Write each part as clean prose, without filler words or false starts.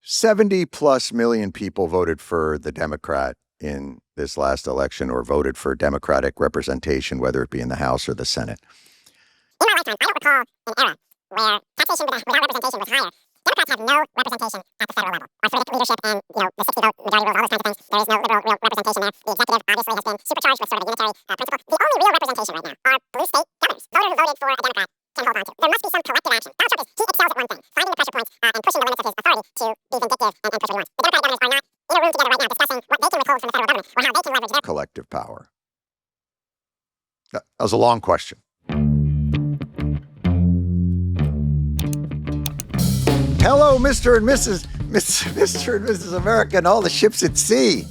70 plus million people voted for the Democrat in this last election, or voted for Democratic representation, whether it be in the House or the Senate. In my lifetime, I don't recall an era where taxation without representation was higher. Democrats have no representation at the federal level. Our political leadership and, the 60-vote majority rules, all those kinds of things, there is no liberal real representation there. The executive obviously has been supercharged with sort of a unitary principle. The only real representation right now are blue state governors. Voters who voted for a Democrat can hold on to. There must be some collective action. Donald Trump he excels at one thing, finding the pressure points and pushing the limits of his authority to be vindictive and push what he wants. The Democratic governors are not in a room together right now discussing what they can withhold from the federal government or how they can leverage their collective power. That was a long question. Hello, Mr. and Mrs. America and all the ships at sea.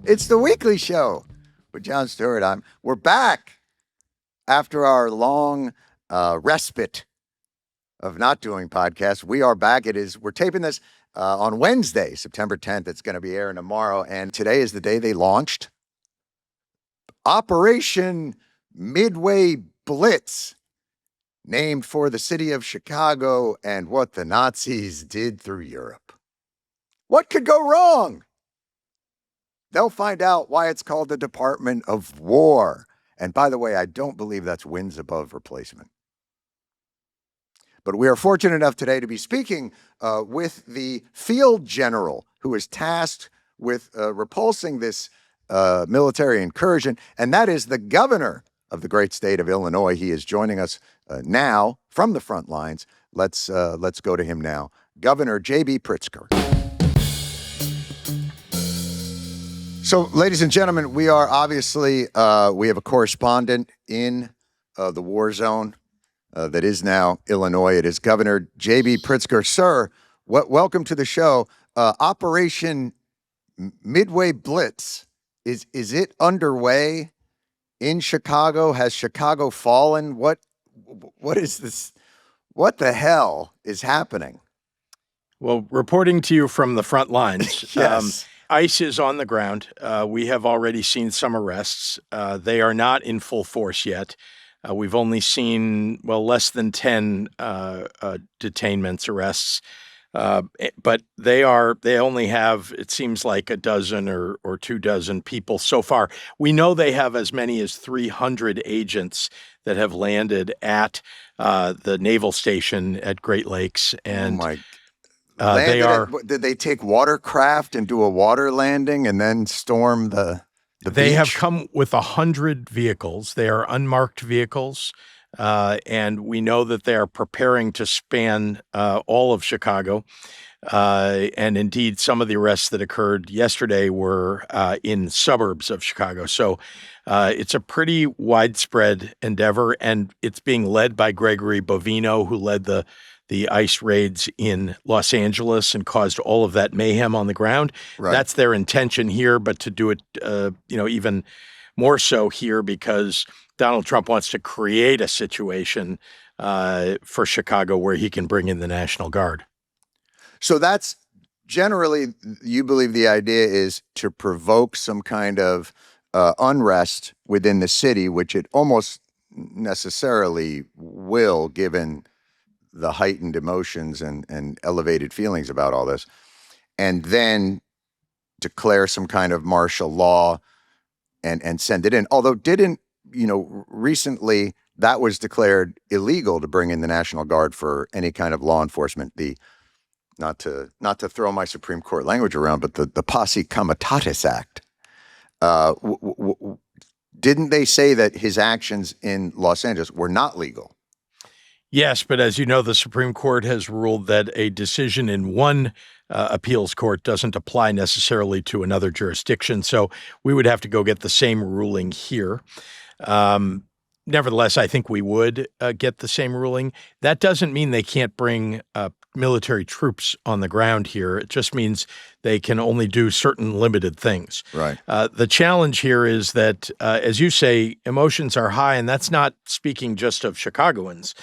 It's the weekly show with Jon Stewart. We're back after our long respite of not doing podcasts. We are back. We're taping this on Wednesday, September 10th. It's going to be airing tomorrow. And today is the day they launched Operation Midway Blitz, named for the city of Chicago and what the Nazis did through Europe. What could go wrong? They'll find out why it's called the Department of War. And by the way, I don't believe that's wins above replacement. But we are fortunate enough today to be speaking with the field general who is tasked with repulsing this military incursion, and that is the governor of the great state of Illinois. He is joining us now from the front lines. Let's go to him now. Governor JB Pritzker. So, ladies and gentlemen, we are obviously, we have a correspondent in the war zone that is now Illinois. It is Governor JB Pritzker. Sir, welcome to the show. Operation Midway Blitz, is it underway in Chicago? Has Chicago fallen? What is this? What the hell is happening? Well, reporting to you from the front lines, yes. ICE is on the ground. We have already seen some arrests. They are not in full force yet. We've only seen, less than 10 detainments, arrests. But they only have, it seems like, a dozen or 2 dozen people so far. We know they have as many as 300 agents that have landed at the naval station at Great Lakes. And did they take watercraft and do a water landing and then storm the They beach? have come with 100 vehicles. They are unmarked vehicles. And we know that they are preparing to span all of Chicago. And indeed, some of the arrests that occurred yesterday were in suburbs of Chicago. So it's a pretty widespread endeavor, and it's being led by Gregory Bovino, who led the ICE raids in Los Angeles and caused all of that mayhem on the ground. Right. That's their intention here, but to do it, even more so here because Donald Trump wants to create a situation for Chicago where he can bring in the National Guard. So that's generally, you believe the idea is to provoke some kind of unrest within the city, which it almost necessarily will, given the heightened emotions and elevated feelings about all this, and then declare some kind of martial law and send it in. Although recently that was declared illegal to bring in the National Guard for any kind of law enforcement. Not to throw my Supreme Court language around, but the Posse Comitatus Act. Didn't they say that his actions in Los Angeles were not legal? Yes, but as you know, the Supreme Court has ruled that a decision in one appeals court doesn't apply necessarily to another jurisdiction. So we would have to go get the same ruling here. Nevertheless, I think we would get the same ruling. That doesn't mean they can't bring military troops on the ground here. It just means they can only do certain limited things. Right. The challenge here is that, as you say, emotions are high, and that's not speaking just of Chicagoans.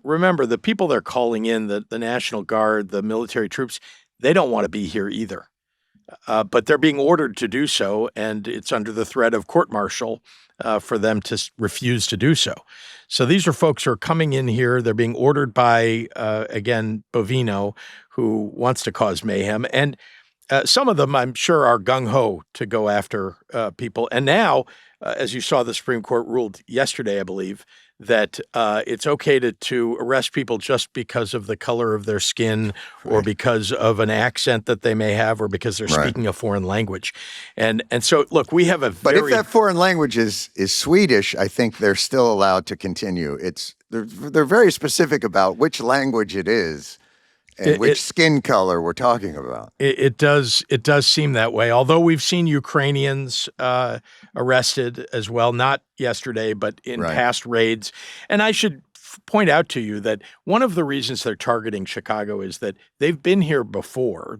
Remember, the people they're calling in, the National Guard, the military troops, they don't want to be here either. But they're being ordered to do so, and it's under the threat of court-martial for them to refuse to do so. So these are folks who are coming in here. They're being ordered by, again, Bovino, who wants to cause mayhem. And some of them, I'm sure, are gung-ho to go after people. And now, as you saw, the Supreme Court ruled yesterday, I believe, that it's okay to arrest people just because of the color of their skin or because of an accent that they may have or because they're speaking a foreign language. And so, look, we have a very— But if that foreign language is Swedish, I think they're still allowed to continue. They're very specific about which language it is and which skin color we're talking about. It does seem that way. Although we've seen Ukrainians arrested as well, not yesterday, but in past raids. And I should point out to you that one of the reasons they're targeting Chicago is that they've been here before.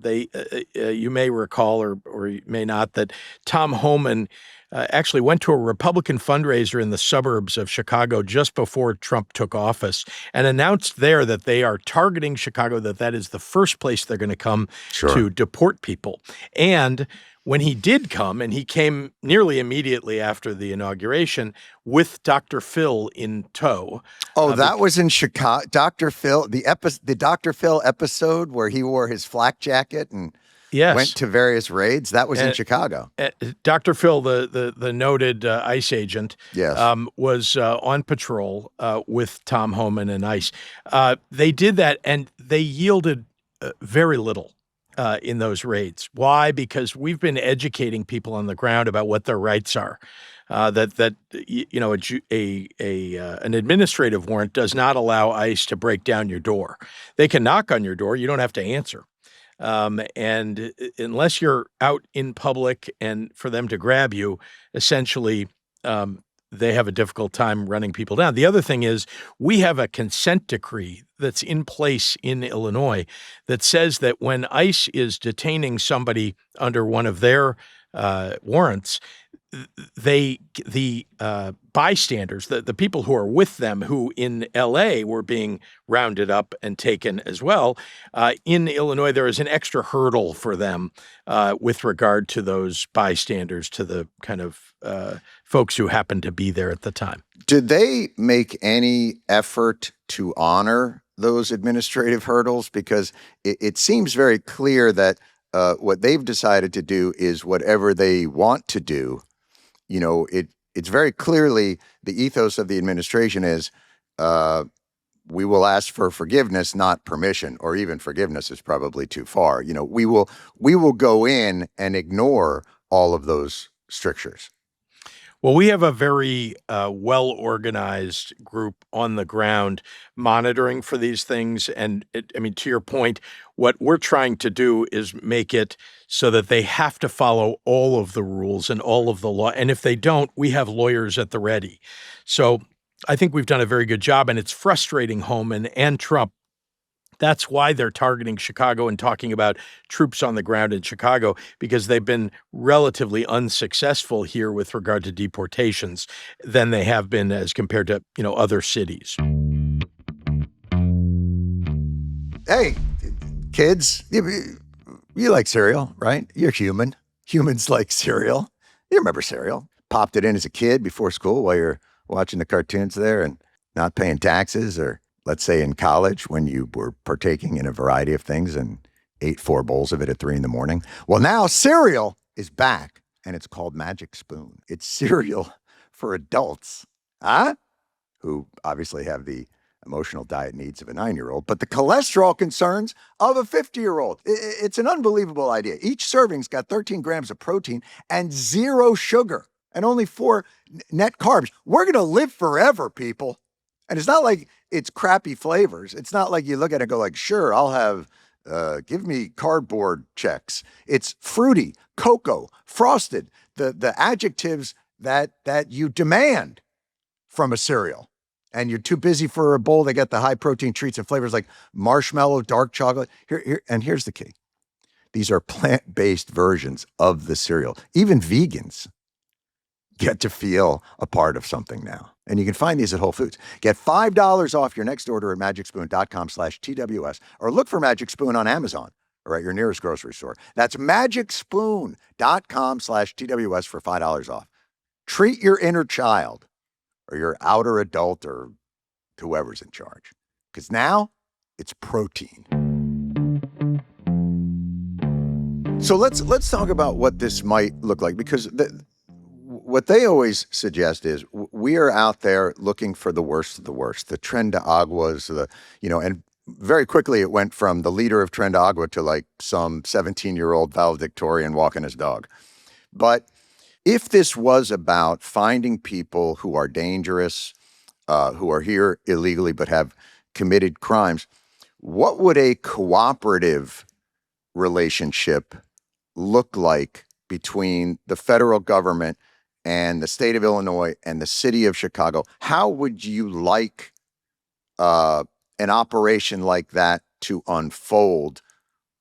You may recall, or you may not, that Tom Homan actually went to a Republican fundraiser in the suburbs of Chicago just before Trump took office and announced there that they are targeting Chicago, that is the first place they're going to come to deport people. And when he did come, and he came nearly immediately after the inauguration with Dr. Phil in tow. Oh, that was in Chicago. Dr. Phil, the Dr. Phil episode where he wore his flak jacket and went to various raids. That was in Chicago. Dr. Phil, the noted ICE agent, was on patrol with Tom Homan and ICE. They did that, and they yielded very little in those raids. Why? Because we've been educating people on the ground about what their rights are. An administrative warrant does not allow ICE to break down your door. They can knock on your door. You don't have to answer. And unless you're out in public and for them to grab you, essentially, they have a difficult time running people down. The other thing is we have a consent decree that's in place in Illinois that says that when ICE is detaining somebody under one of their warrants, the bystanders, the people who are with them, who in L.A. were being rounded up and taken as well, in Illinois there is an extra hurdle for them with regard to those bystanders, to the kind of folks who happened to be there at the time. Did they make any effort to honor those administrative hurdles? Because it seems very clear that what they've decided to do is whatever they want to do. You know, it's very clearly the ethos of the administration is we will ask for forgiveness, not permission, or even forgiveness is probably too far. You know, we will go in and ignore all of those strictures. Well, we have a very well-organized group on the ground monitoring for these things. And to your point, what we're trying to do is make it so that they have to follow all of the rules and all of the law. And if they don't, we have lawyers at the ready. So I think we've done a very good job, and it's frustrating Homan and Trump. That's why they're targeting Chicago and talking about troops on the ground in Chicago, because they've been relatively unsuccessful here with regard to deportations than they have been as compared to, other cities. Hey, kids, you like cereal, right? You're human. Humans like cereal. You remember cereal. Popped it in as a kid before school while you're watching the cartoons there and not paying taxes, or let's say in college when you were partaking in a variety of things and ate 4 bowls of it at 3 a.m. Well, now cereal is back, and it's called Magic Spoon. It's cereal for adults, who obviously have the emotional diet needs of a 9-year-old, but the cholesterol concerns of a 50-year-old. It's an unbelievable idea. Each serving's got 13 grams of protein and 0 sugar and only 4 net carbs. We're going to live forever, people. And it's not like it's crappy flavors. It's not like you look at it and go like, sure, I'll have, give me cardboard checks. It's fruity, cocoa, frosted, the adjectives that you demand from a cereal. And you're too busy for a bowl. They get the high protein treats and flavors like marshmallow, dark chocolate. Here's the key. These are plant-based versions of the cereal. Even vegans get to feel a part of something now. And you can find these at Whole Foods. Get $5 off your next order at magicspoon.com/TWS, or look for Magic Spoon on Amazon or at your nearest grocery store. That's magicspoon.com/TWS for $5 off. Treat your inner child or your outer adult or whoever's in charge. Because now it's protein. So let's talk about what this might look like, because what they always suggest is we are out there looking for the worst of the worst, the Tren de Aguas, and very quickly it went from the leader of Tren de Agua to like some 17-year-old valedictorian walking his dog. But if this was about finding people who are dangerous, who are here illegally but have committed crimes, what would a cooperative relationship look like between the federal government and the state of Illinois and the city of Chicago? How would you like an operation like that to unfold?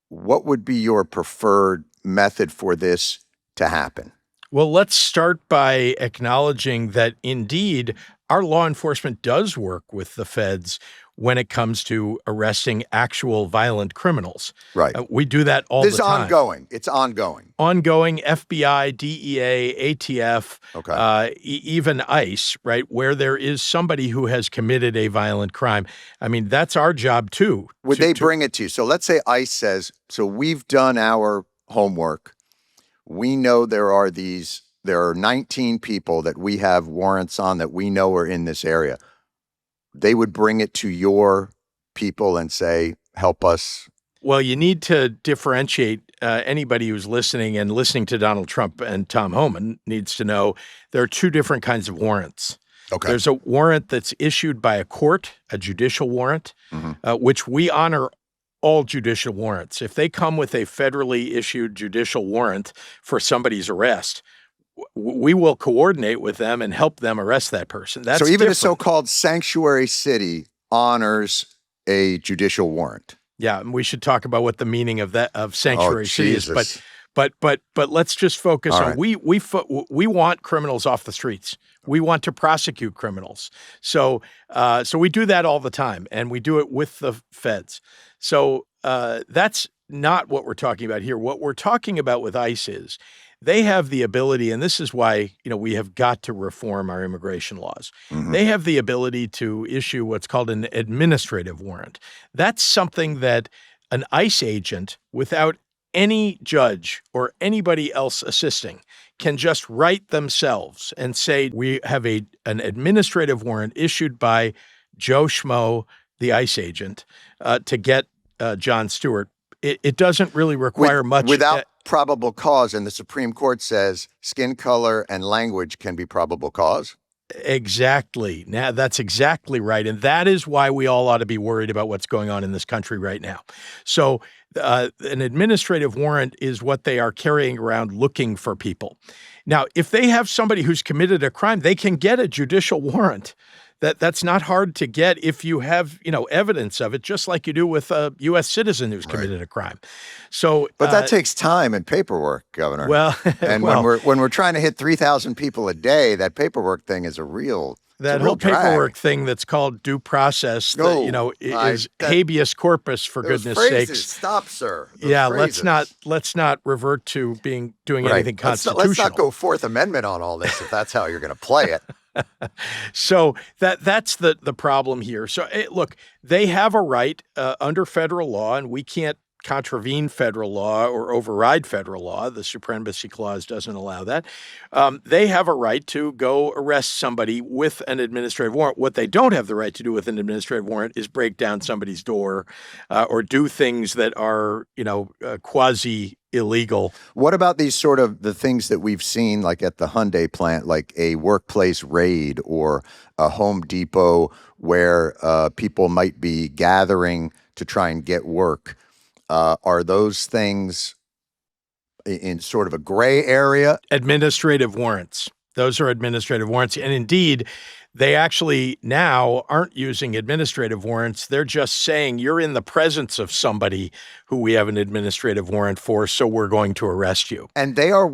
What would be your preferred method for this to happen? Well, let's start by acknowledging that indeed our law enforcement does work with the feds when it comes to arresting actual violent criminals. Right. We do that all the time. This is ongoing. It's ongoing. Ongoing, FBI, DEA, ATF, Okay. even ICE, right, where there is somebody who has committed a violent crime. I mean, that's our job too. Would they bring it to you? So let's say ICE says, so we've done our homework. We know there are 19 people that we have warrants on that we know are in this area. They would bring it to your people and say, help us. Well, you need to differentiate. Anybody who's listening to Donald Trump and Tom Homan needs to know there are two different kinds of warrants. Okay. There's a warrant that's issued by a court, a judicial warrant, which we honor all judicial warrants. If they come with a federally issued judicial warrant for somebody's arrest, we will coordinate with them and help them arrest that person. That's so even different. a so-called sanctuary city honors a judicial warrant. Yeah, and we should talk about what the meaning of sanctuary city is. Jesus. But let's just focus All on right. we want criminals off the streets. We want to prosecute criminals. So we do that all the time, and we do it with the feds. So that's not what we're talking about here. What we're talking about with ICE is they have the ability, and this is why, we have got to reform our immigration laws. They have the ability to issue what's called an administrative warrant. That's something that an ICE agent, without any judge or anybody else assisting, can just write themselves and say, we have an administrative warrant issued by Joe Schmo, the ICE agent, to get Jon Stewart. It doesn't really require much. Without probable cause, and the Supreme Court says skin color and language can be probable cause. Exactly. Now, that's exactly right. And that is why we all ought to be worried about what's going on in this country right now. So an administrative warrant is what they are carrying around looking for people. Now, if they have somebody who's committed a crime, they can get a judicial warrant. That's not hard to get if you have, evidence of it, just like you do with a U.S. citizen who's committed a crime. So, but that takes time and paperwork, Governor. Well, and when we're trying to hit 3,000 people a day, that paperwork thing is a real whole drag. paperwork thing that's called due process, is habeas corpus, for goodness sakes. Stop, sir. Let's not revert to doing anything constitutional. Let's not go Fourth Amendment on all this if that's how you're going to play it. So that's the problem here. So look, they have a right under federal law, and we can't contravene federal law or override federal law. The Supremacy Clause doesn't allow that. They have a right to go arrest somebody with an administrative warrant. What they don't have the right to do with an administrative warrant is break down somebody's door or do things that are, quasi illegal. What about these sort of the things that we've seen, like at the Hyundai plant, like a workplace raid or a Home Depot where people might be gathering to try and get work? Are those things in sort of a gray area? Administrative warrants. Those are administrative warrants. And indeed, they actually now aren't using administrative warrants. They're just saying you're in the presence of somebody who we have an administrative warrant for, so we're going to arrest you. And they are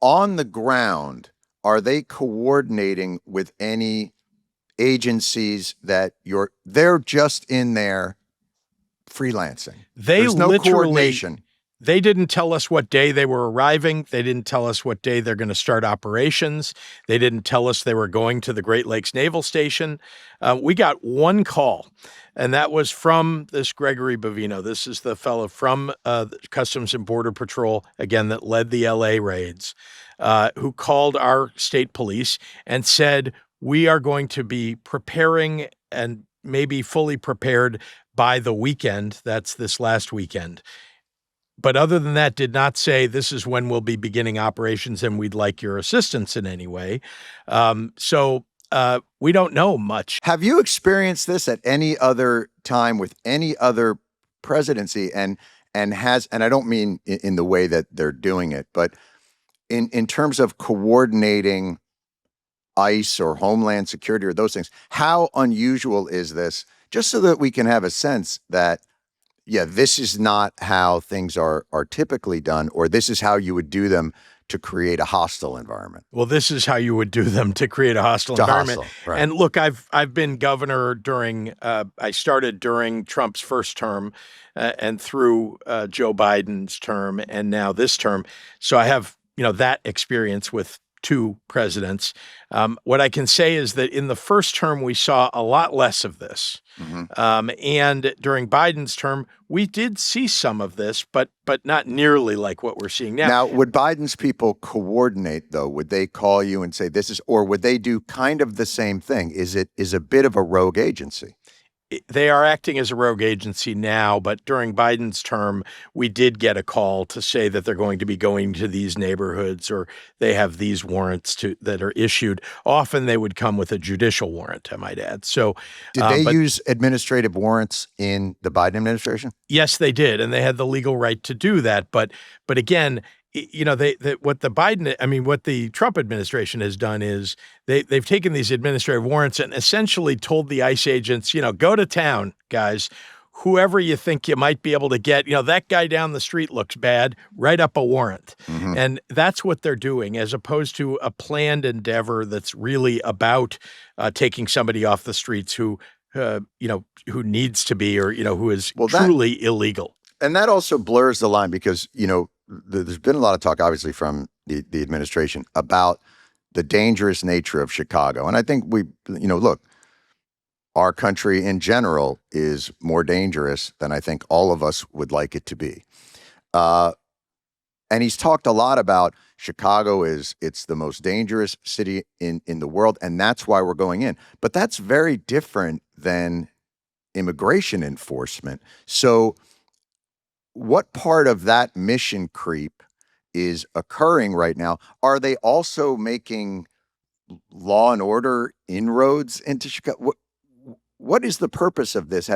on the ground. Are they coordinating with any agencies that they're just in there freelancing? There's no coordination. They didn't tell us what day they were arriving. They didn't tell us what day they're going to start operations. They didn't tell us they were going to the Great Lakes Naval Station. We got one call, and that was from this Gregory Bovino. This is the fellow from Customs and Border Patrol, again, that led the LA raids, who called our state police and said, we are going to be preparing and maybe fully prepared by the weekend. That's this last weekend. But other than that, did not say this is when we'll be beginning operations and we'd like your assistance in any way. So we don't know much. Have you experienced this at any other time with any other presidency? And I don't mean in the way that they're doing it, but in terms of coordinating ICE or Homeland Security or those things, how unusual is this? Just so that we can have a sense that, yeah, this is not how things are typically done, or this is how you would do them to create a hostile environment. Well, this is how you would do them to create a hostile environment. Right. And look, I've been governor during, I started during Trump's first term and through Joe Biden's term and now this term. So I have, that experience with two presidents. What I can say is that in the first term, we saw a lot less of this. Mm-hmm. And during Biden's term, we did see some of this, but not nearly like what we're seeing now. Now, would Biden's people coordinate, though? Would they call you and say this is, or would they do kind of the same thing? Is a bit of a rogue agency? They are acting as a rogue agency now, but during Biden's term, we did get a call to say that they're going to be going to these neighborhoods or they have these warrants that are issued. Often they would come with a judicial warrant, I might add. So, did they use administrative warrants in the Biden administration? Yes, they did, and they had the legal right to do that. But again, what the Trump administration has done is they've taken these administrative warrants and essentially told the ICE agents, go to town, guys. Whoever you think you might be able to get, that guy down the street looks bad, write up a warrant. Mm-hmm. And that's what they're doing, as opposed to a planned endeavor that's really about taking somebody off the streets who needs to be or, who is truly illegal. And that also blurs the line because, there's been a lot of talk, obviously, from the administration about the dangerous nature of Chicago. And I think look, our country in general is more dangerous than I think all of us would like it to be. And he's talked a lot about Chicago it's the most dangerous city in the world, and that's why we're going in. But that's very different than immigration enforcement. So what part of that mission creep is occurring right now? Are they also making law and order inroads into Chicago? What is the purpose of this?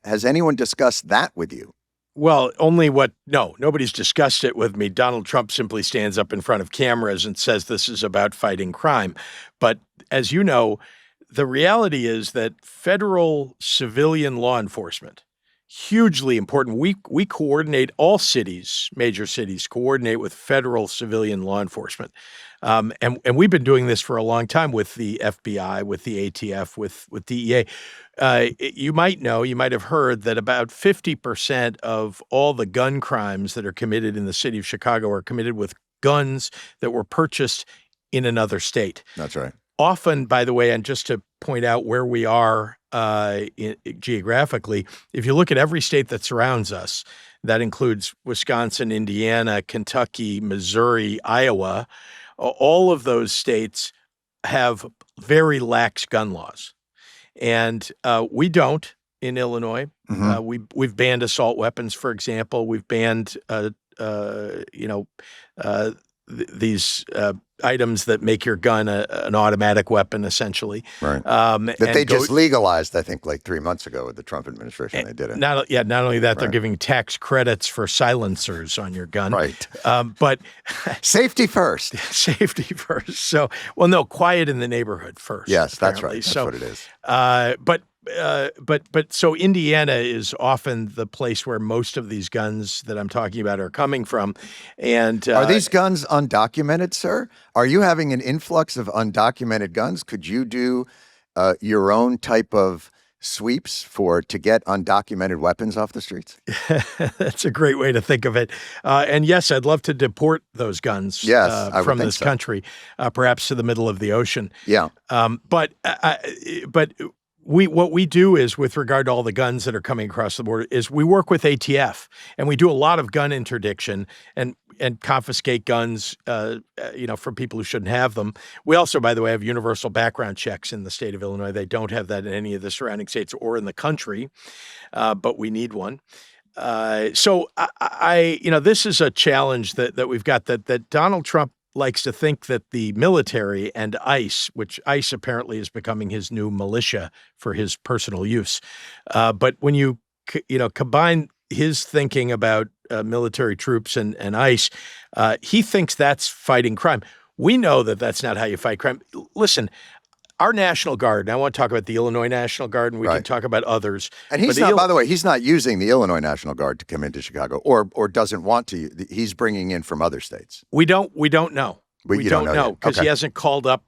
Has anyone discussed that with you? Well, nobody's discussed it with me. Donald Trump simply stands up in front of cameras and says this is about fighting crime. But as you know, the reality is that federal civilian law enforcement, hugely important. We coordinate, all cities, major cities, coordinate with federal civilian law enforcement. And we've been doing this for a long time with the FBI, with the ATF, with DEA. You might have heard that about 50% of all the gun crimes that are committed in the city of Chicago are committed with guns that were purchased in another state. That's right. Often, by the way, and just to point out where we are geographically, if you look at every state that surrounds us, that includes Wisconsin, Indiana, Kentucky, Missouri, Iowa, all of those states have very lax gun laws. And we don't in Illinois. Mm-hmm. We've banned assault weapons, for example. We've banned these items that make your gun an automatic weapon, essentially. Right. That they just legalized, I think, like 3 months ago with the Trump administration. They did it. Not only that, they're giving tax credits for silencers on your gun. Right. But safety first. Safety first. So, quiet in the neighborhood first. Yes, apparently. That's right. That's what it is. But so Indiana is often the place where most of these guns that I'm talking about are coming from. And are these guns undocumented, sir? Are you having an influx of undocumented guns? Could you do your own type of sweeps to get undocumented weapons off the streets? That's a great way to think of it. And yes, I'd love to deport those guns Yes, I would from think this so. country, perhaps to the middle of the ocean. Yeah. But what we do is, with regard to all the guns that are coming across the border, is we work with ATF, and we do a lot of gun interdiction and confiscate guns, from people who shouldn't have them. We also, by the way, have universal background checks in the state of Illinois. They don't have that in any of the surrounding states or in the country, but we need one. So this is a challenge that we've got, that Donald Trump likes to think that the military and ICE, which ICE apparently is becoming his new militia for his personal use. But when you combine his thinking about military troops and ICE, he thinks that's fighting crime. We know that that's not how you fight crime. Listen, our National Guard, and I want to talk about the Illinois National Guard, and we can talk about others. And he's not, by the way, he's not using the Illinois National Guard to come into Chicago, or doesn't want to. He's bringing in from other states. We don't know. We don't know because he hasn't called up.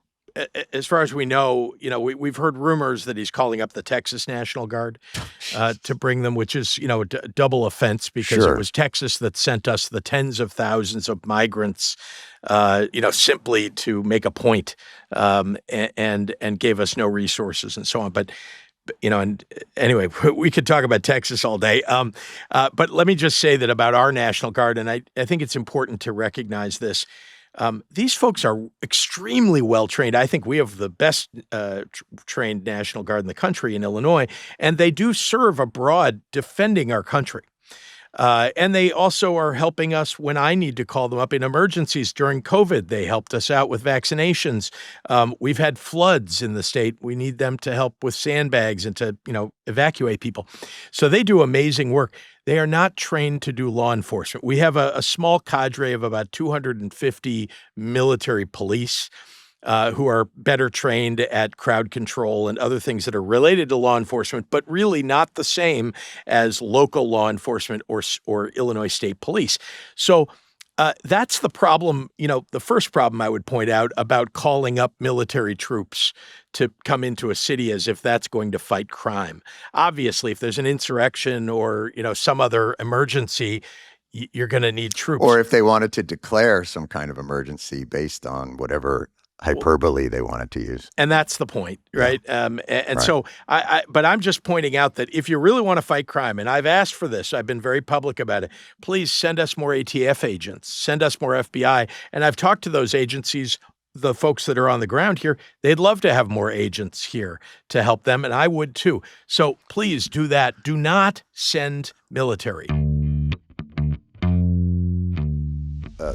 As far as we know, we've heard rumors that he's calling up the Texas National Guard to bring them, which is, a double offense because it was Texas that sent us the tens of thousands of migrants, simply to make a point, and gave us no resources and so on. But and anyway, we could talk about Texas all day. But let me just say that about our National Guard, and I think it's important to recognize this. These folks are extremely well trained. I think we have the best trained National Guard in the country in Illinois, and they do serve abroad defending our country. And they also are helping us when I need to call them up in emergencies. During COVID, they helped us out with vaccinations. We've had floods in the state. We need them to help with sandbags and to, evacuate people. So they do amazing work. They are not trained to do law enforcement. We have a small cadre of about 250 military police who are better trained at crowd control and other things that are related to law enforcement, but really not the same as local law enforcement or Illinois State Police. So that's the problem. The first problem I would point out about calling up military troops to come into a city as if that's going to fight crime. Obviously, if there's an insurrection or, some other emergency, you're going to need troops. Or if they wanted to declare some kind of emergency based on whatever hyperbole they wanted to use. And that's the point, right? Yeah. So but I'm just pointing out that if you really want to fight crime, and I've asked for this, I've been very public about it, please send us more ATF agents, send us more FBI. And I've talked to those agencies, the folks that are on the ground here. They'd love to have more agents here to help them, and I would too. So please do that. Do not send military.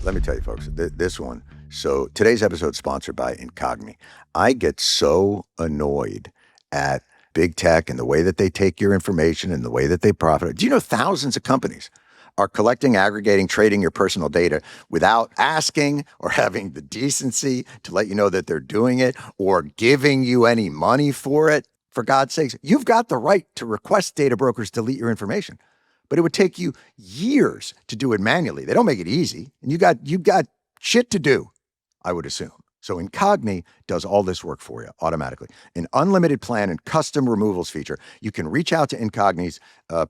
Let me tell you, folks, this one. So today's episode is sponsored by Incogni. I get so annoyed at big tech and the way that they take your information and the way that they profit. Do you know thousands of companies are collecting, aggregating, trading your personal data without asking or having the decency to let you know that they're doing it or giving you any money for it? For God's sakes, you've got the right to request data brokers delete your information, but it would take you years to do it manually. They don't make it easy, and you got shit to do, I would assume. So Incogni does all this work for you automatically. An unlimited plan and custom removals feature. You can reach out to Incogni's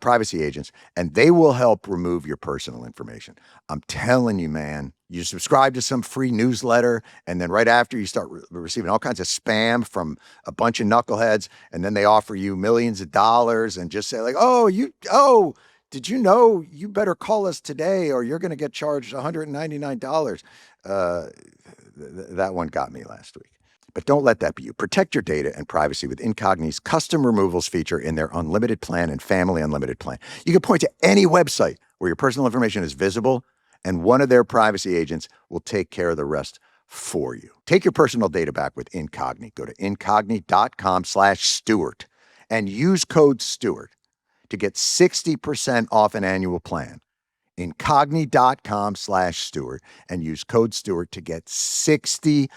privacy agents, and they will help remove your personal information. I'm telling you, man, you subscribe to some free newsletter, and then right after you start receiving all kinds of spam from a bunch of knuckleheads, and then they offer you millions of dollars and just say like, did you know you better call us today or you're going to get charged $199? That one got me last week. But don't let that be you. Protect your data and privacy with Incogni's custom removals feature in their unlimited plan and family unlimited plan. You can point to any website where your personal information is visible, and one of their privacy agents will take care of the rest for you. Take your personal data back with Incogni. Go to incogni.com/Stewart and use code Stewart to get 60% off an annual plan. Incogni.com/Stewart and use code Stewart to get 60%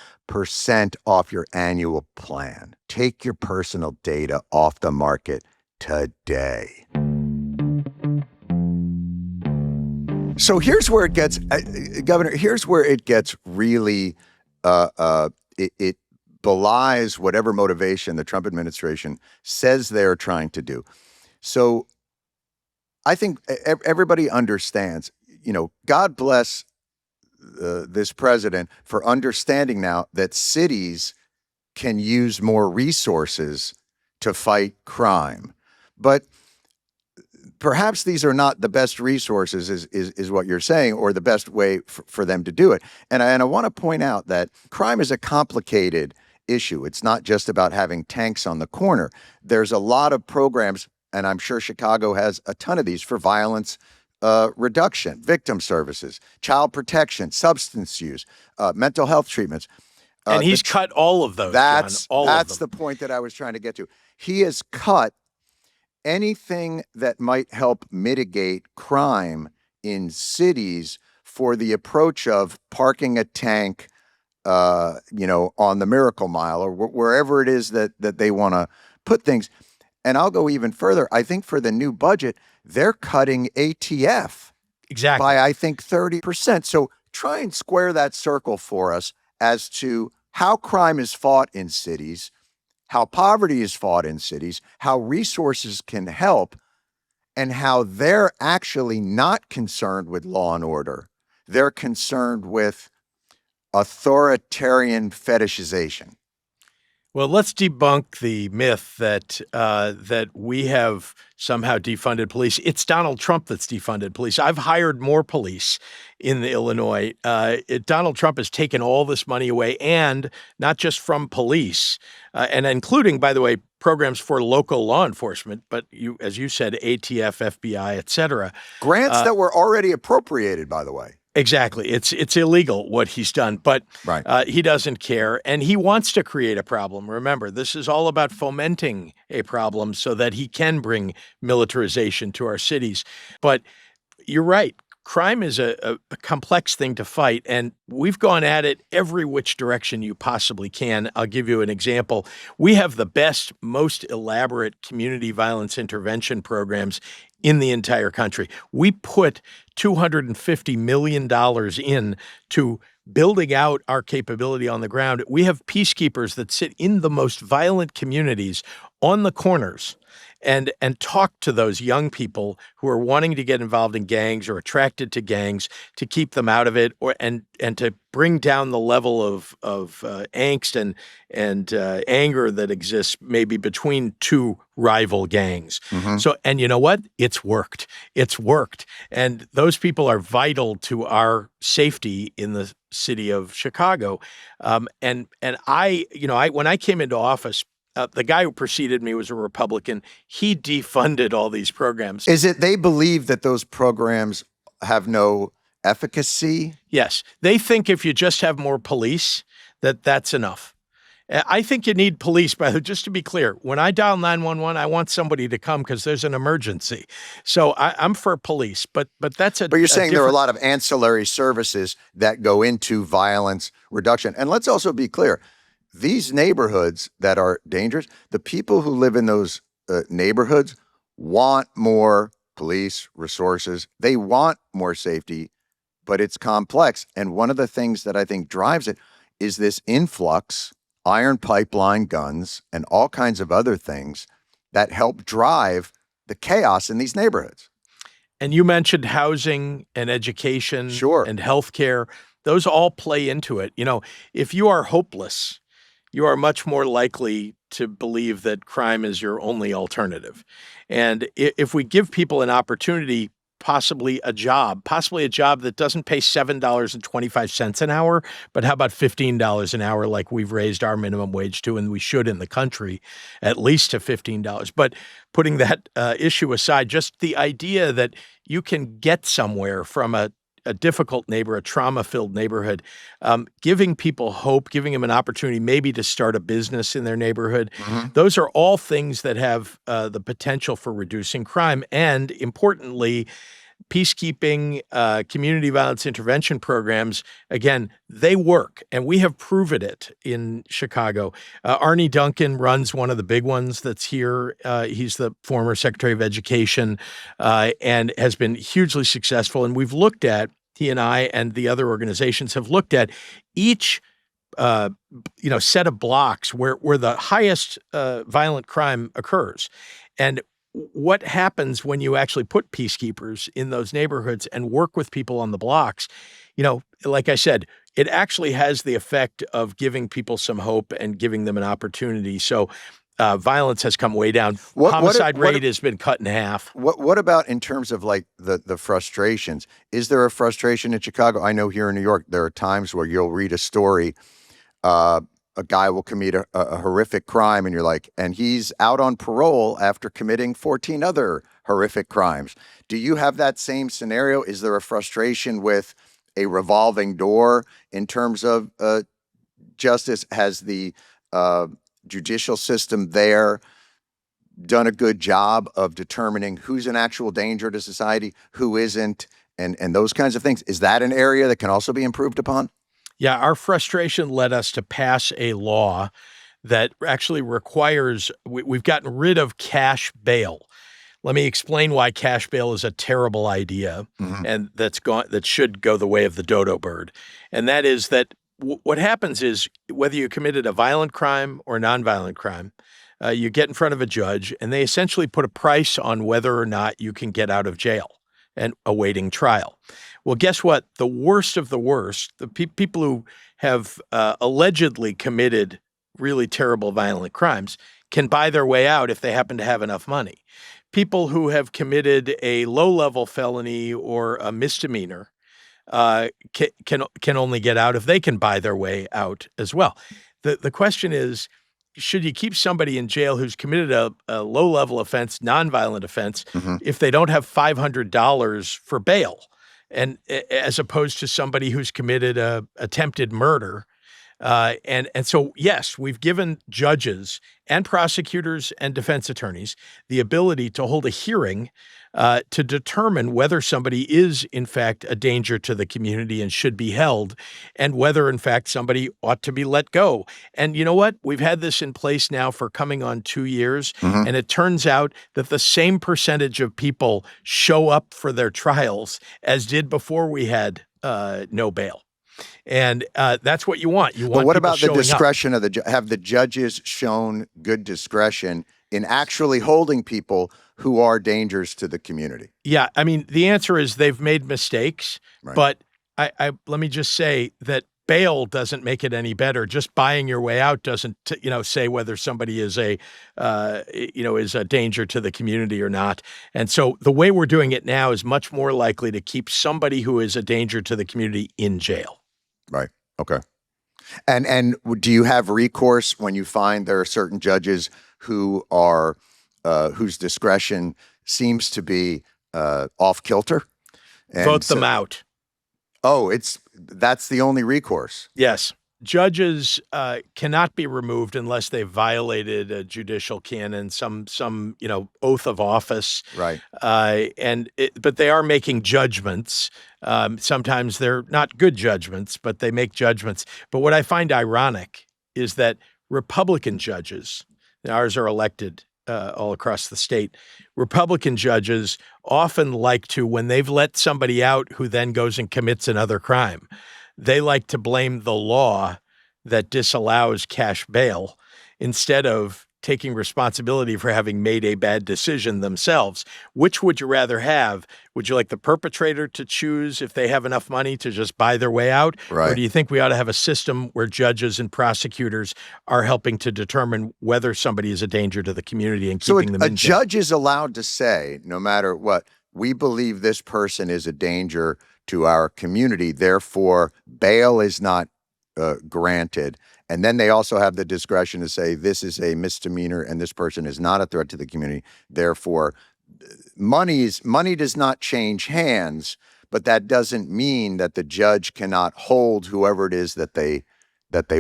off your annual plan. Take your personal data off the market today. So here's where it gets, Governor, here's where it gets really, it belies whatever motivation the Trump administration says they're trying to do. So I think everybody understands, God bless this president for understanding now that cities can use more resources to fight crime. But perhaps these are not the best resources, is what you're saying, or the best way for them to do it. And I want to point out that crime is a complicated issue. It's not just about having tanks on the corner. There's a lot of programs, and I'm sure Chicago has a ton of these, for violence reduction, victim services, child protection, substance use, mental health treatments. And he's cut all of those, That's John, all of them. the point that I was trying to get to. He has cut anything that might help mitigate crime in cities for the approach of parking a tank, on the Miracle Mile or wherever it is that they want to put things. And I'll go even further. I think for the new budget, they're cutting ATF Exactly. by, I think, 30%. So try and square that circle for us as to how crime is fought in cities, how poverty is fought in cities, how resources can help, and how they're actually not concerned with law and order. They're concerned with authoritarian fetishization. Well, let's debunk the myth that we have somehow defunded police. It's Donald Trump that's defunded police. I've hired more police in Illinois. Donald Trump has taken all this money away, and not just from police, and including, by the way, programs for local law enforcement, but as you said, ATF, FBI, et cetera. Grants that were already appropriated, by the way. Exactly. It's illegal what he's done, but Right. He doesn't care, and he wants to create a problem. Remember, this is all about fomenting a problem so that he can bring militarization to our cities. But you're right. Crime is a complex thing to fight, and we've gone at it every which direction you possibly can. I'll give you an example. We have the best, most elaborate community violence intervention programs in the entire country. We put $250 million in to building out our capability on the ground. We have peacekeepers that sit in the most violent communities on the corners and talk to those young people who are wanting to get involved in gangs or attracted to gangs, to keep them out of it, and to bring down the level of angst and anger that exists maybe between two rival gangs. Mhm. So, and you know what? It's worked. It's worked. And those people are vital to our safety in the city of Chicago. And I, when I came into office, the guy who preceded me was a Republican. He defunded all these programs. Is it they believe that those programs have no efficacy? Yes. They think if you just have more police, that's enough. I think you need police, but just to be clear, when I dial 911, I want somebody to come because there's an emergency. So I'm for police, but that's But you're saying there are a lot of ancillary services that go into violence reduction. And let's also be clear, these neighborhoods that are dangerous, the people who live in those neighborhoods want more police resources. They want more safety, but it's complex. And one of the things that I think drives it is this influx, iron pipeline guns, and all kinds of other things that help drive the chaos in these neighborhoods. And you mentioned housing and education Sure. and healthcare. Those all play into it. If you are hopeless, you are much more likely to believe that crime is your only alternative. And if we give people an opportunity, possibly a job that doesn't pay $7.25 an hour, but how about $15 an hour, like we've raised our minimum wage to, and we should in the country, at least to $15. But putting that issue aside, just the idea that you can get somewhere from a difficult neighbor, a trauma-filled neighborhood, giving people hope, giving them an opportunity maybe to start a business in their neighborhood. Mhm. Those are all things that have the potential for reducing crime. And importantly, peacekeeping, community violence intervention programs, again, they work, and we have proven it in Chicago. Arnie Duncan runs one of the big ones that's here. He's the former Secretary of Education and has been hugely successful. And we've looked at, he and I and the other organizations have looked at each set of blocks where the highest violent crime occurs. And what happens when you actually put peacekeepers in those neighborhoods and work with people on the blocks? Like I said, it actually has the effect of giving people some hope and giving them an opportunity. So violence has come way down. Homicide rate has been cut in half. What about in terms of like the frustrations? Is there a frustration in Chicago? I know here in New York, there are times where you'll read a story, a guy will commit a horrific crime, and you're like, and he's out on parole after committing 14 other horrific crimes. Do you have that same scenario? Is there a frustration with a revolving door in terms of justice? Has the judicial system there done a good job of determining who's an actual danger to society, who isn't, and those kinds of things? Is that an area that can also be improved upon? Yeah, our frustration led us to pass a law that actually requires, we've gotten rid of cash bail. Let me explain why cash bail is a terrible idea, and that should go the way of the dodo bird. And that is that what happens is, whether you committed a violent crime or nonviolent crime, you get in front of a judge, and they essentially put a price on whether or not you can get out of jail and awaiting trial. Well, guess what? The worst of the worst, the people who have allegedly committed really terrible violent crimes, can buy their way out if they happen to have enough money. People who have committed a low-level felony or a misdemeanor can only get out if they can buy their way out as well. The question is, should you keep somebody in jail who's committed a low-level offense, nonviolent offense, if they don't have $500 for bail, and as opposed to somebody who's committed a attempted murder? And so, yes, we've given judges and prosecutors and defense attorneys the ability to hold a hearing to determine whether somebody is, in fact, a danger to the community and should be held, and whether, in fact, somebody ought to be let go. And you know what? We've had this in place now for coming on 2 years, and it turns out that the same percentage of people show up for their trials as did before we had no bail. And that's what you want. But what about the discretion of have the judges shown good discretion in actually holding people who are dangers to the community? Yeah, I mean, the answer is they've made mistakes, but I let me just say that bail doesn't make it any better. Just buying your way out doesn't, say whether somebody is a danger to the community or not. And so the way we're doing it now is much more likely to keep somebody who is a danger to the community in jail. Right. Okay. And do you have recourse when you find there are certain judges who are whose discretion seems to be off kilter? Vote them out. Oh, that's the only recourse. Yes. Judges cannot be removed unless they've violated a judicial canon, some oath of office. Right. But they are making judgments. Sometimes they're not good judgments, but they make judgments. But what I find ironic is that Republican judges, ours are elected all across the state, Republican judges often like to, when they've let somebody out who then goes and commits another crime, they like to blame the law that disallows cash bail instead of taking responsibility for having made a bad decision themselves. Which would you rather have? Would you like the perpetrator to choose if they have enough money to just buy their way out? Right. Or do you think we ought to have a system where judges and prosecutors are helping to determine whether somebody is a danger to the community and keeping them in jail? So a judge is allowed to say, no matter what, we believe this person is a danger to our community, therefore bail is not granted. And then they also have the discretion to say this is a misdemeanor and this person is not a threat to the community. Therefore, money does not change hands, but that doesn't mean that the judge cannot hold whoever it is that they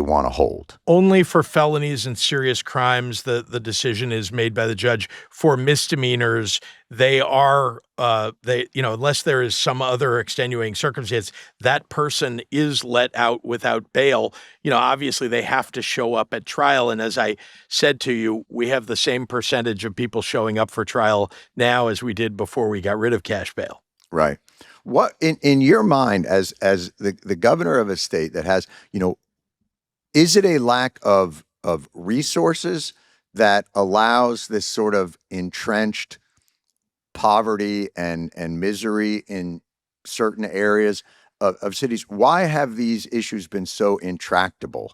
want to hold. Only for felonies and serious crimes, the decision is made by the judge. For misdemeanors, they are, unless there is some other extenuating circumstance, that person is let out without bail. Obviously they have to show up at trial. And as I said to you, we have the same percentage of people showing up for trial now as we did before we got rid of cash bail. Right. What in your mind as the governor of a state that has, Is it a lack of resources that allows this sort of entrenched poverty and misery in certain areas of cities? Why have these issues been so intractable?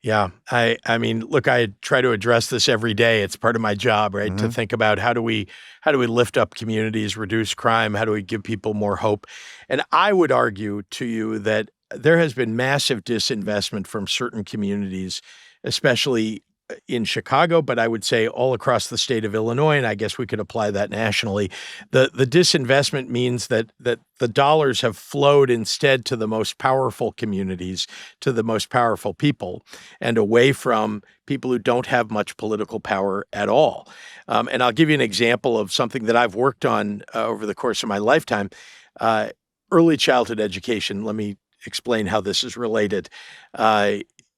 Yeah. I mean, look, I try to address this every day. It's part of my job, right? To Mhm. think about how do we lift up communities, reduce crime, how do we give people more hope? And I would argue to you that there has been massive disinvestment from certain communities, especially in Chicago, but I would say all across the state of Illinois, and I guess we could apply that nationally. The disinvestment means that the dollars have flowed instead to the most powerful communities, to the most powerful people, and away from people who don't have much political power at all. And I'll give you an example of something that I've worked on over the course of my lifetime. Uh, Early childhood education. Let me explain how this is related. Uh,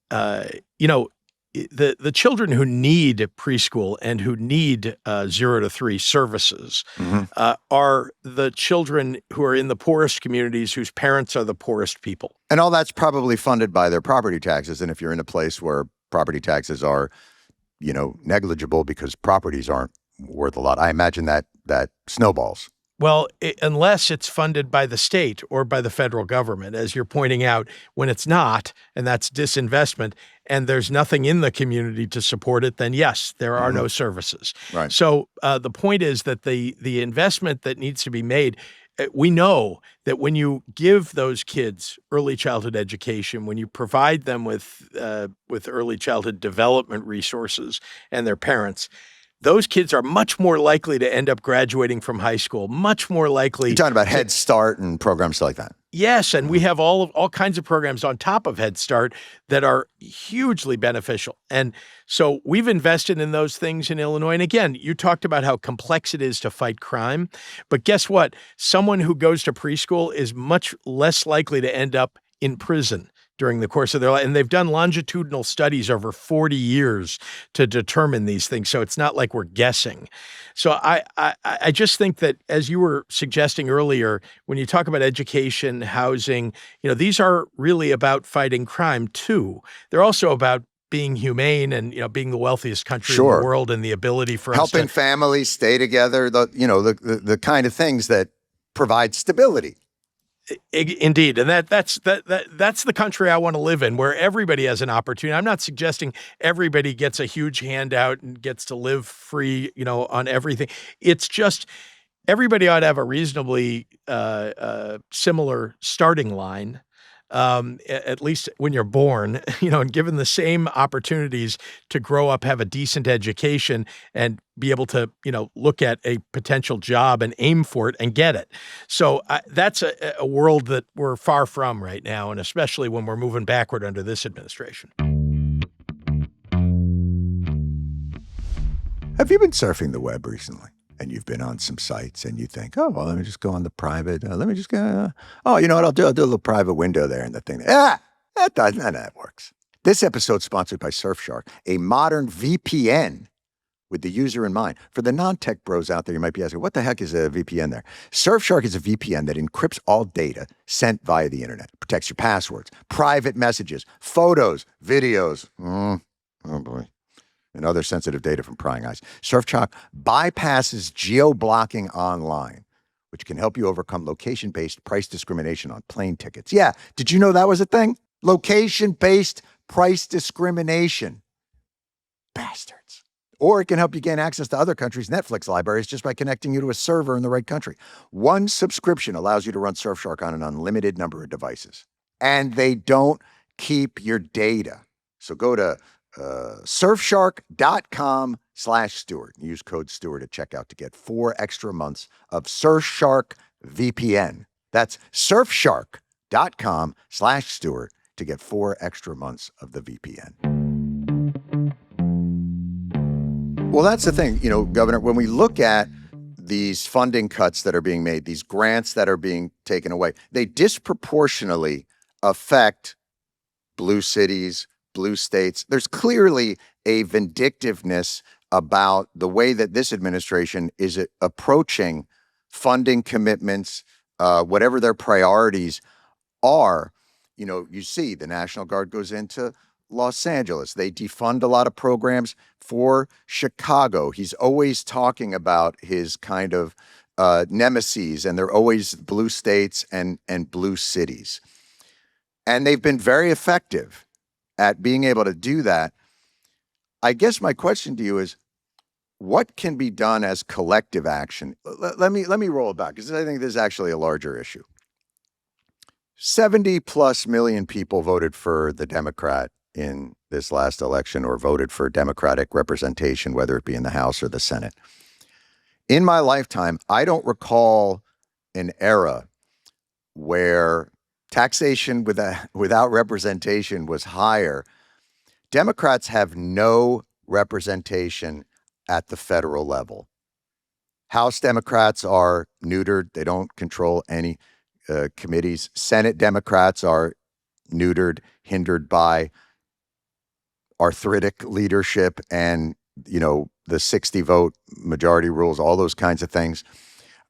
uh, you know, the children who need preschool and who need 0 to 3 services Mhm. are the children who are in the poorest communities whose parents are the poorest people. And all that's probably funded by their property taxes. And if you're in a place where property taxes are, negligible because properties aren't worth a lot, I imagine that snowballs. Well, unless it's funded by the state or by the federal government, as you're pointing out, when it's not, and that's disinvestment, and there's nothing in the community to support it, then yes, there are no services. Right. So the point is that the investment that needs to be made, we know that when you give those kids early childhood education, when you provide them with early childhood development resources and their parents, those kids are much more likely to end up graduating from high school, much more likely. You're talking about Head Start and programs like that. Yes, and we have all kinds of programs on top of Head Start that are hugely beneficial. And so we've invested in those things in Illinois. And again, you talked about how complex it is to fight crime. But guess what? Someone who goes to preschool is much less likely to end up in prison during the course of their life. And they've done longitudinal studies over 40 years to determine these things. So it's not like we're guessing. So I just think that, as you were suggesting earlier, when you talk about education, housing, these are really about fighting crime too. They're also about being humane and, being the wealthiest country in the Sure. world, and the ability for us Helping to families stay together, the kind of things that provide stability. Indeed. And that's the country I want to live in, where everybody has an opportunity. I'm not suggesting everybody gets a huge handout and gets to live free, on everything. It's just everybody ought to have a reasonably similar starting line, at least when you're born, and given the same opportunities to grow up, have a decent education, and be able to, look at a potential job and aim for it and get it. So that's a world that we're far from right now, and especially when we're moving backward under this administration. Have you been surfing the web recently? And you've been on some sites and you think, oh, well, let me just go on the private, let me just go, oh, you know what I'll do? I'll do a little private window there and the thing. That works. This episode's sponsored by Surfshark, a modern VPN with the user in mind. For the non-tech bros out there, you might be asking, what the heck is a VPN there? Surfshark is a VPN that encrypts all data sent via the internet. It protects your passwords, private messages, photos, videos. Oh boy. And other sensitive data from prying eyes. Surfshark bypasses geo-blocking online, which can help you overcome location-based price discrimination on plane tickets. Yeah, did you know that was a thing? Location-based price discrimination. Bastards. Or it can help you gain access to other countries' Netflix libraries just by connecting you to a server in the right country. One subscription allows you to run Surfshark on an unlimited number of devices. And they don't keep your data. So go to surfshark.com/Stewart. Use code Stewart at checkout to get 4 extra months of Surfshark VPN. That's surfshark.com/Stewart to get 4 extra months of the VPN. Well, that's the thing, Governor, when we look at these funding cuts that are being made, these grants that are being taken away, they disproportionately affect blue cities, blue states. There's clearly a vindictiveness about the way that this administration is approaching funding commitments, whatever their priorities are. you see the National Guard goes into Los Angeles. They defund a lot of programs for Chicago. He's always talking about his kind of nemesis, and they're always blue states and blue cities. And they've been very effective at being able to do that. I guess my question to you is, what can be done as collective action? Let me roll it back, because I think this is actually a larger issue. 70 plus million people voted for the Democrat in this last election, or voted for Democratic representation, whether it be in the House or the Senate. In my lifetime, I don't recall an era where taxation without representation was higher. Democrats have no representation at the federal level. House Democrats are neutered. They don't control any committees. Senate Democrats are neutered, hindered by arthritic leadership and, the 60 vote majority rules, all those kinds of things.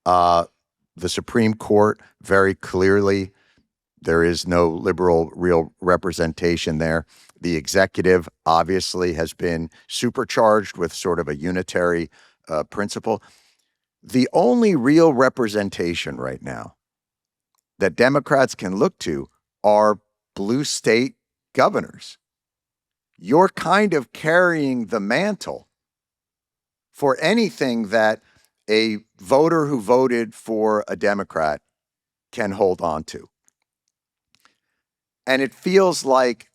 The Supreme Court, very clearly, there is no liberal real representation there. The executive obviously has been supercharged with sort of a unitary principle. The only real representation right now that Democrats can look to are blue state governors. You're kind of carrying the mantle for anything that a voter who voted for a Democrat can hold on to. And it feels like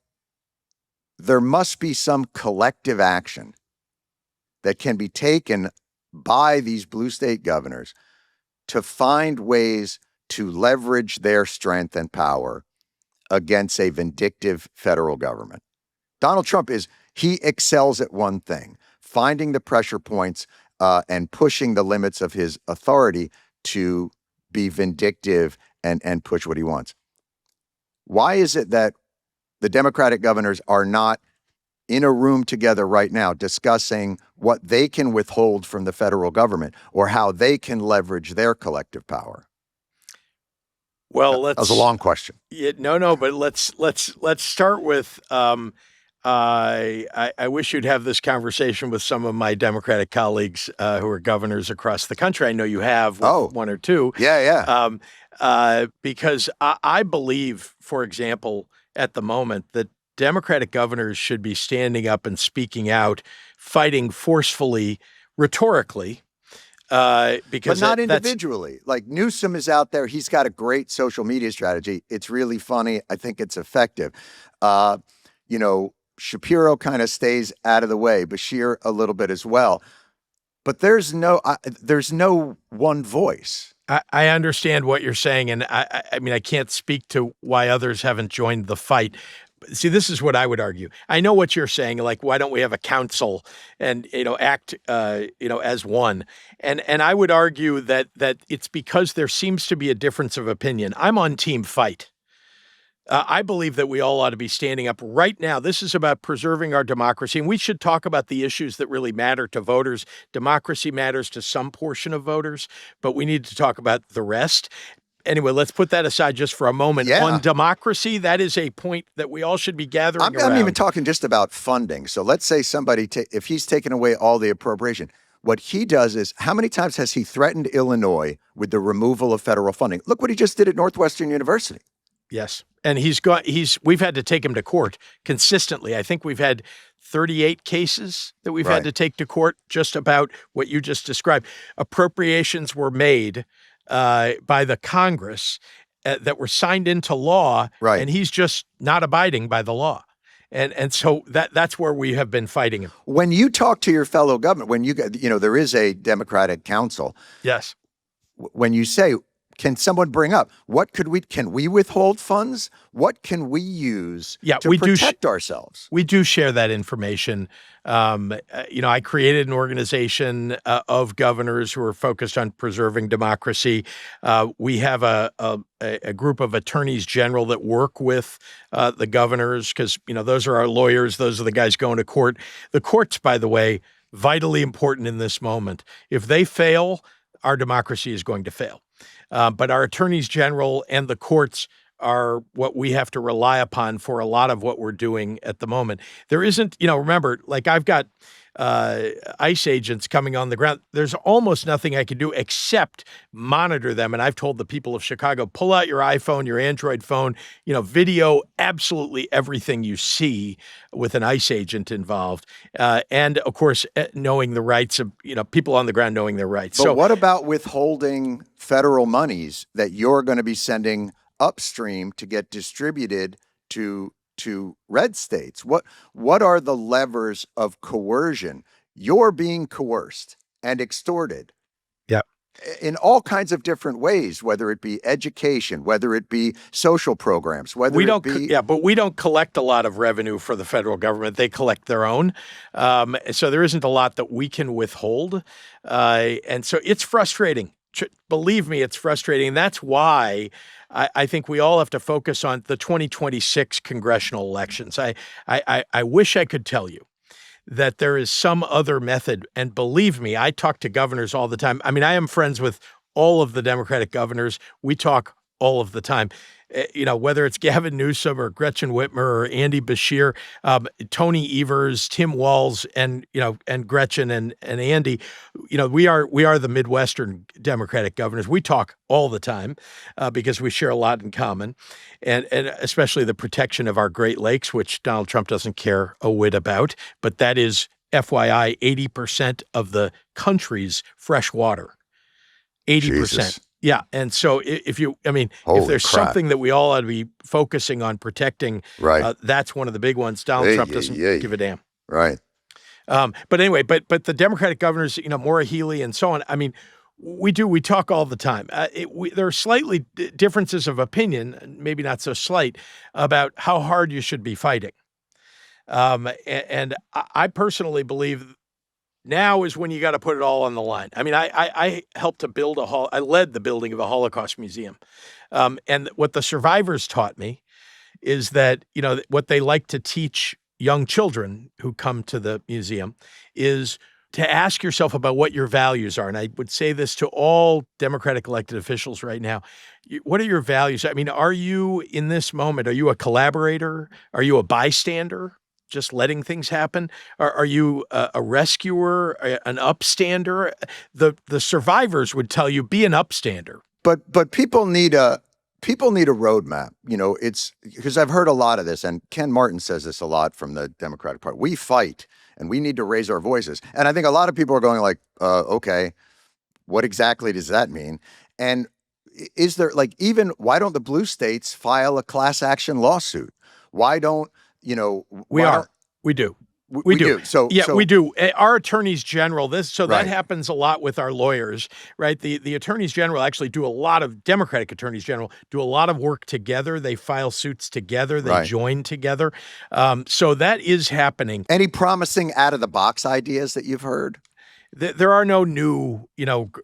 there must be some collective action that can be taken by these blue state governors to find ways to leverage their strength and power against a vindictive federal government. Donald Trump he excels at one thing, finding the pressure points and pushing the limits of his authority to be vindictive and push what he wants. Why is it that the Democratic governors are not in a room together right now discussing what they can withhold from the federal government or how they can leverage their collective power? Well, that was a long question. But let's start with. I wish you'd have this conversation with some of my Democratic colleagues who are governors across the country. I know you have one or two. Yeah. Because I believe, for example, at the moment that Democratic governors should be standing up and speaking out, fighting forcefully, rhetorically. Because but not individually. Like Newsom is out there. He's got a great social media strategy. It's really funny. I think it's effective. Shapiro kind of stays out of the way, Bashir a little bit as well. But there's no one voice. I understand what you're saying, and I mean, I can't speak to why others haven't joined the fight. See, this is what I would argue. I know what you're saying, like, why don't we have a council and, act, as one? And I would argue that it's because there seems to be a difference of opinion. I'm on team fight. I believe that we all ought to be standing up right now. This is about preserving our democracy, and we should talk about the issues that really matter to voters. Democracy matters to some portion of voters, but we need to talk about the rest. Anyway, let's put that aside just for a moment. Yeah. On democracy, that is a point that we all should be gathering around. I'm even talking just about funding. So let's say somebody, if he's taken away all the appropriation, what he does is, how many times has he threatened Illinois with the removal of federal funding? Look what he just did at Northwestern University. Yes. And we've had to take him to court consistently. I think we've had 38 cases that we've had to take to court just about what you just described. Appropriations were made by the Congress that were signed into law, and he's just not abiding by the law. And so that's where we have been fighting him. When you talk to your fellow government, when there is a Democratic council. Yes. When you say, can someone bring up can we withhold funds? What can we use to protect ourselves? We do share that information. I created an organization of governors who are focused on preserving democracy. We have a group of attorneys general that work with the governors because, those are our lawyers. Those are the guys going to court. The courts, by the way, vitally important in this moment. If they fail, our democracy is going to fail. But our attorneys general and the courts are what we have to rely upon for a lot of what we're doing at the moment. There isn't, remember, like I've got ICE agents coming on the ground. There's almost nothing I can do except monitor them. And I've told the people of Chicago, pull out your iPhone, your Android phone, video absolutely everything you see with an ICE agent involved. And of course, knowing the rights of, people on the ground knowing their rights. But what about withholding federal monies that you're going to be sending upstream to get distributed to red states? What are the levers of coercion? You're being coerced and extorted. Yeah. In all kinds of different ways, whether it be education, whether it be social programs, whether but we don't collect a lot of revenue for the federal government. They collect their own. So there isn't a lot that we can withhold. And so it's frustrating. Believe me, it's frustrating. And that's why I think we all have to focus on the 2026 congressional elections. I wish I could tell you that there is some other method. And believe me, I talk to governors all the time. I mean, I am friends with all of the Democratic governors. We talk all of the time. Whether it's Gavin Newsom or Gretchen Whitmer or Andy Beshear, Tony Evers, Tim Walz, and Gretchen and Andy, we are the Midwestern Democratic governors. We talk all the time because we share a lot in common, and especially the protection of our Great Lakes, which Donald Trump doesn't care a whit about. But that is, FYI, 80% of the country's fresh water. 80%. Jesus. Yeah. And so if there's something that we all ought to be focusing on protecting, right, that's one of the big ones. Donald Trump doesn't give a damn. Right. But anyway, but the Democratic governors, Maura Healey and so on, I mean, we talk all the time. There are slightly differences of opinion, maybe not so slight, about how hard you should be fighting. And I personally believe now is when you got to put it all on the line. I mean, I helped to build I led the building of a Holocaust museum. And what the survivors taught me is that, what they like to teach young children who come to the museum is to ask yourself about what your values are. And I would say this to all Democratic elected officials right now. What are your values? I mean, are you in this moment, are you a collaborator? Are you a bystander? Just letting things happen? Are you a rescuer, an upstander? The survivors would tell you, be an upstander. But people need a roadmap. It's because I've heard a lot of this, and Ken Martin says this a lot from the Democratic Party. We fight, and we need to raise our voices. And I think a lot of people are going like, okay, what exactly does that mean? And is there why don't the blue states file a class action lawsuit? Why don't We do. We do. So we do. Our attorneys general, that Right. happens a lot with our lawyers, right? The attorneys general actually do a lot of, Democratic attorneys general do a lot of work together. They file suits together. They Right. join together. So that is happening. Any promising out of the box ideas that you've heard? There are no new,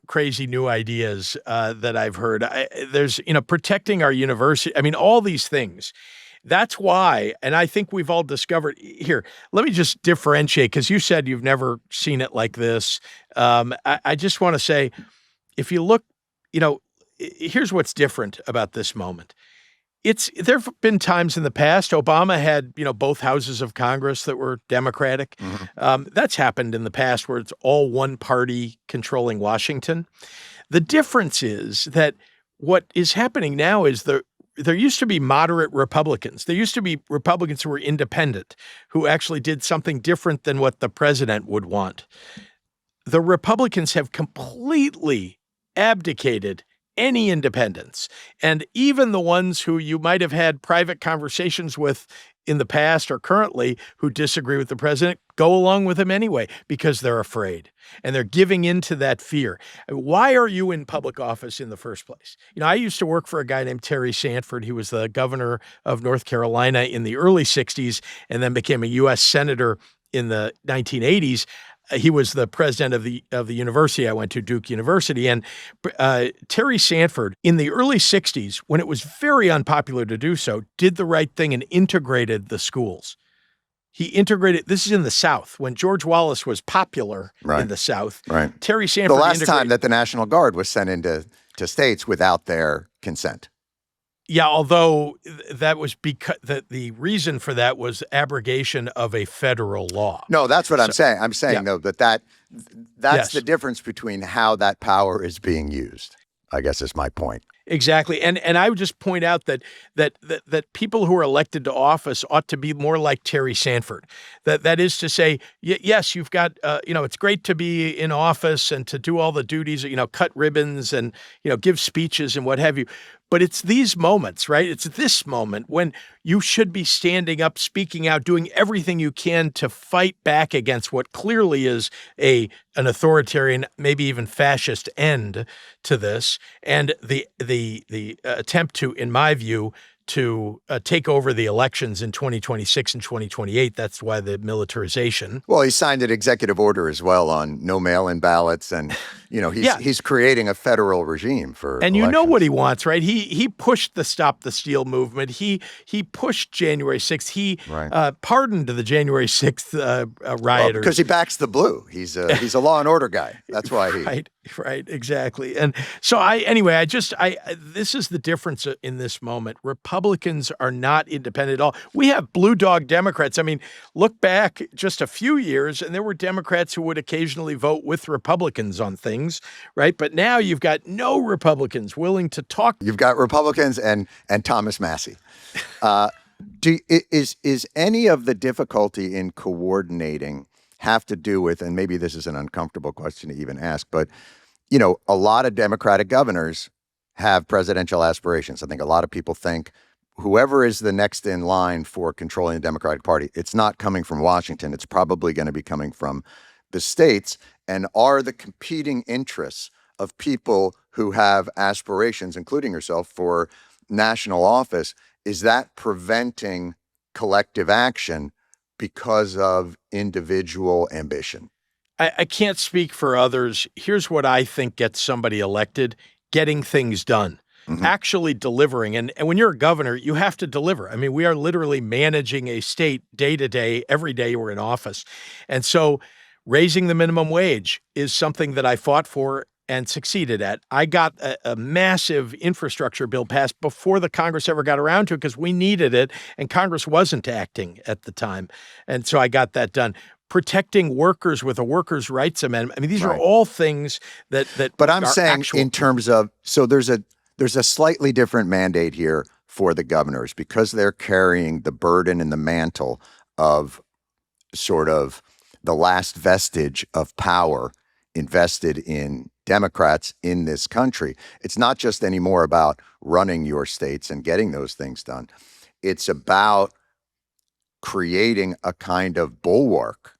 crazy new ideas that I've heard. There's, protecting our university. I mean, all these things. That's why, and I think we've all discovered here, let me just differentiate, because you said you've never seen it like this. I just want to say, if you look, here's what's different about this moment. There have been times in the past, Obama had, both houses of Congress that were Democratic. Mm-hmm. That's happened in the past where it's all one party controlling Washington. The difference is that what is happening now is there used to be moderate Republicans. There used to be Republicans who were independent, who actually did something different than what the president would want. The Republicans have completely abdicated any independence. And even the ones who you might have had private conversations with in the past or currently who disagree with the president go along with him anyway because they're afraid and they're giving into that fear. Why are you in public office in the first place? I used to work for a guy named Terry Sanford. He was the governor of North Carolina in the early 60s and then became a U.S. senator in the 1980s. He was the president of the university I went to, Duke University. And Terry Sanford, in the early 60s, when it was very unpopular to do so, did the right thing and integrated the schools. He integrated, this is in the South, when George Wallace was popular in the South. Right. Terry Sanford the last time that the National Guard was sent into states without their consent. Yeah, although that was because the reason for that was abrogation of a federal law. No, that's what I'm saying. I'm saying, yeah. though, that's Yes. the difference between how that power is being used, I guess is my point. Exactly. And I would just point out that people who are elected to office ought to be more like Terry Sanford. That is to say, yes, you've got, it's great to be in office and to do all the duties, cut ribbons and, give speeches and what have you. But it's these moments, right? It's this moment when you should be standing up, speaking out, doing everything you can to fight back against what clearly is an authoritarian, maybe even fascist end to this, and the attempt to, in my view, to take over the elections in 2026 and 2028. That's why the militarization. Well, he signed an executive order as well on no mail-in ballots, and he's creating a federal regime for. And elections. you know what he wants, right? He pushed the Stop the Steal movement. He pushed January 6th. He pardoned the January 6th rioters because he backs the blue. He's a law and order guy. That's why he. Right, exactly. And so this is the difference in this moment. Republicans are not independent at all. We have blue dog Democrats. I mean, look back just a few years, and there were Democrats who would occasionally vote with Republicans on things, right? But now you've got no Republicans willing to talk. You've got Republicans and Thomas Massey. Is any of the difficulty in coordinating have to do with, and maybe this is an uncomfortable question to even ask, but a lot of Democratic governors have presidential aspirations. I think a lot of people think whoever is the next in line for controlling the Democratic Party, it's not coming from Washington. It's probably going to be coming from the states. And are the competing interests of people who have aspirations, including yourself, for national office, is that preventing collective action because of individual ambition? I can't speak for others. Here's what I think gets somebody elected: getting things done, actually delivering. And when you're a governor, you have to deliver. I mean, we are literally managing a state day to day, every day we're in office. And so raising the minimum wage is something that I fought for and succeeded at. I got a massive infrastructure bill passed before the Congress ever got around to it because we needed it, and Congress wasn't acting at the time. And so I got that done. Protecting workers with a workers' rights amendment. I mean, these are all things that. But I'm saying in terms of, so there's a slightly different mandate here for the governors because they're carrying the burden and the mantle of sort of the last vestige of power invested in Democrats in this country. It's not just anymore about running your states and getting those things done. It's about creating a kind of bulwark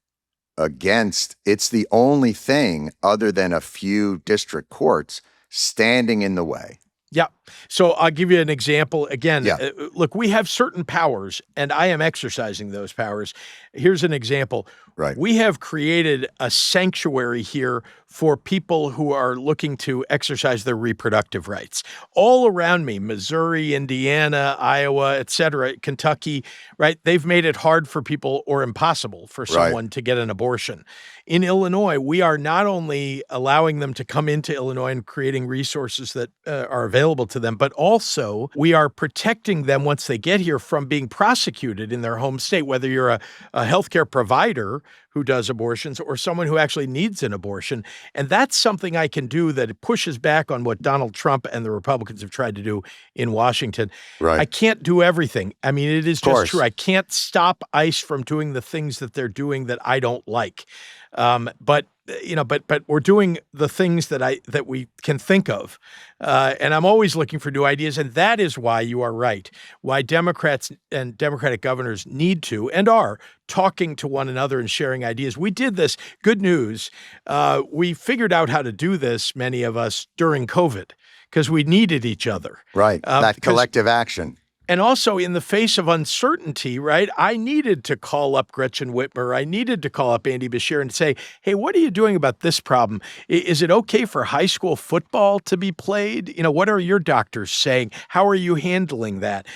against, it's the only thing other than a few district courts standing in the way. Yeah. So I'll give you an example. Again, Yeah. Look, we have certain powers, and I am exercising those powers. Here's an example. Right. We have created a sanctuary here for people who are looking to exercise their reproductive rights. All around me, Missouri, Indiana, Iowa, et cetera, Kentucky, right? They've made it hard for people or impossible for someone to get an abortion. In Illinois, we are not only allowing them to come into Illinois and creating resources that are available to them, but also we are protecting them once they get here from being prosecuted in their home state, whether you're a healthcare provider who does abortions or someone who actually needs an abortion. And that's something I can do that pushes back on what Donald Trump and the Republicans have tried to do in Washington. Right. I can't do everything. I mean, it is just true. I can't stop ICE from doing the things that they're doing that I don't like. But we're doing the things that we can think of. And I'm always looking for new ideas. And that is why you are right, why Democrats and Democratic governors need to and are talking to one another and sharing ideas. We did this. Good news. We figured out how to do this, many of us, during COVID, because we needed each other. Right. That collective action. And also in the face of uncertainty, right? I needed to call up Gretchen Whitmer. I needed to call up Andy Beshear and say, hey, what are you doing about this problem? Is it okay for high school football to be played? What are your doctors saying? How are you handling that?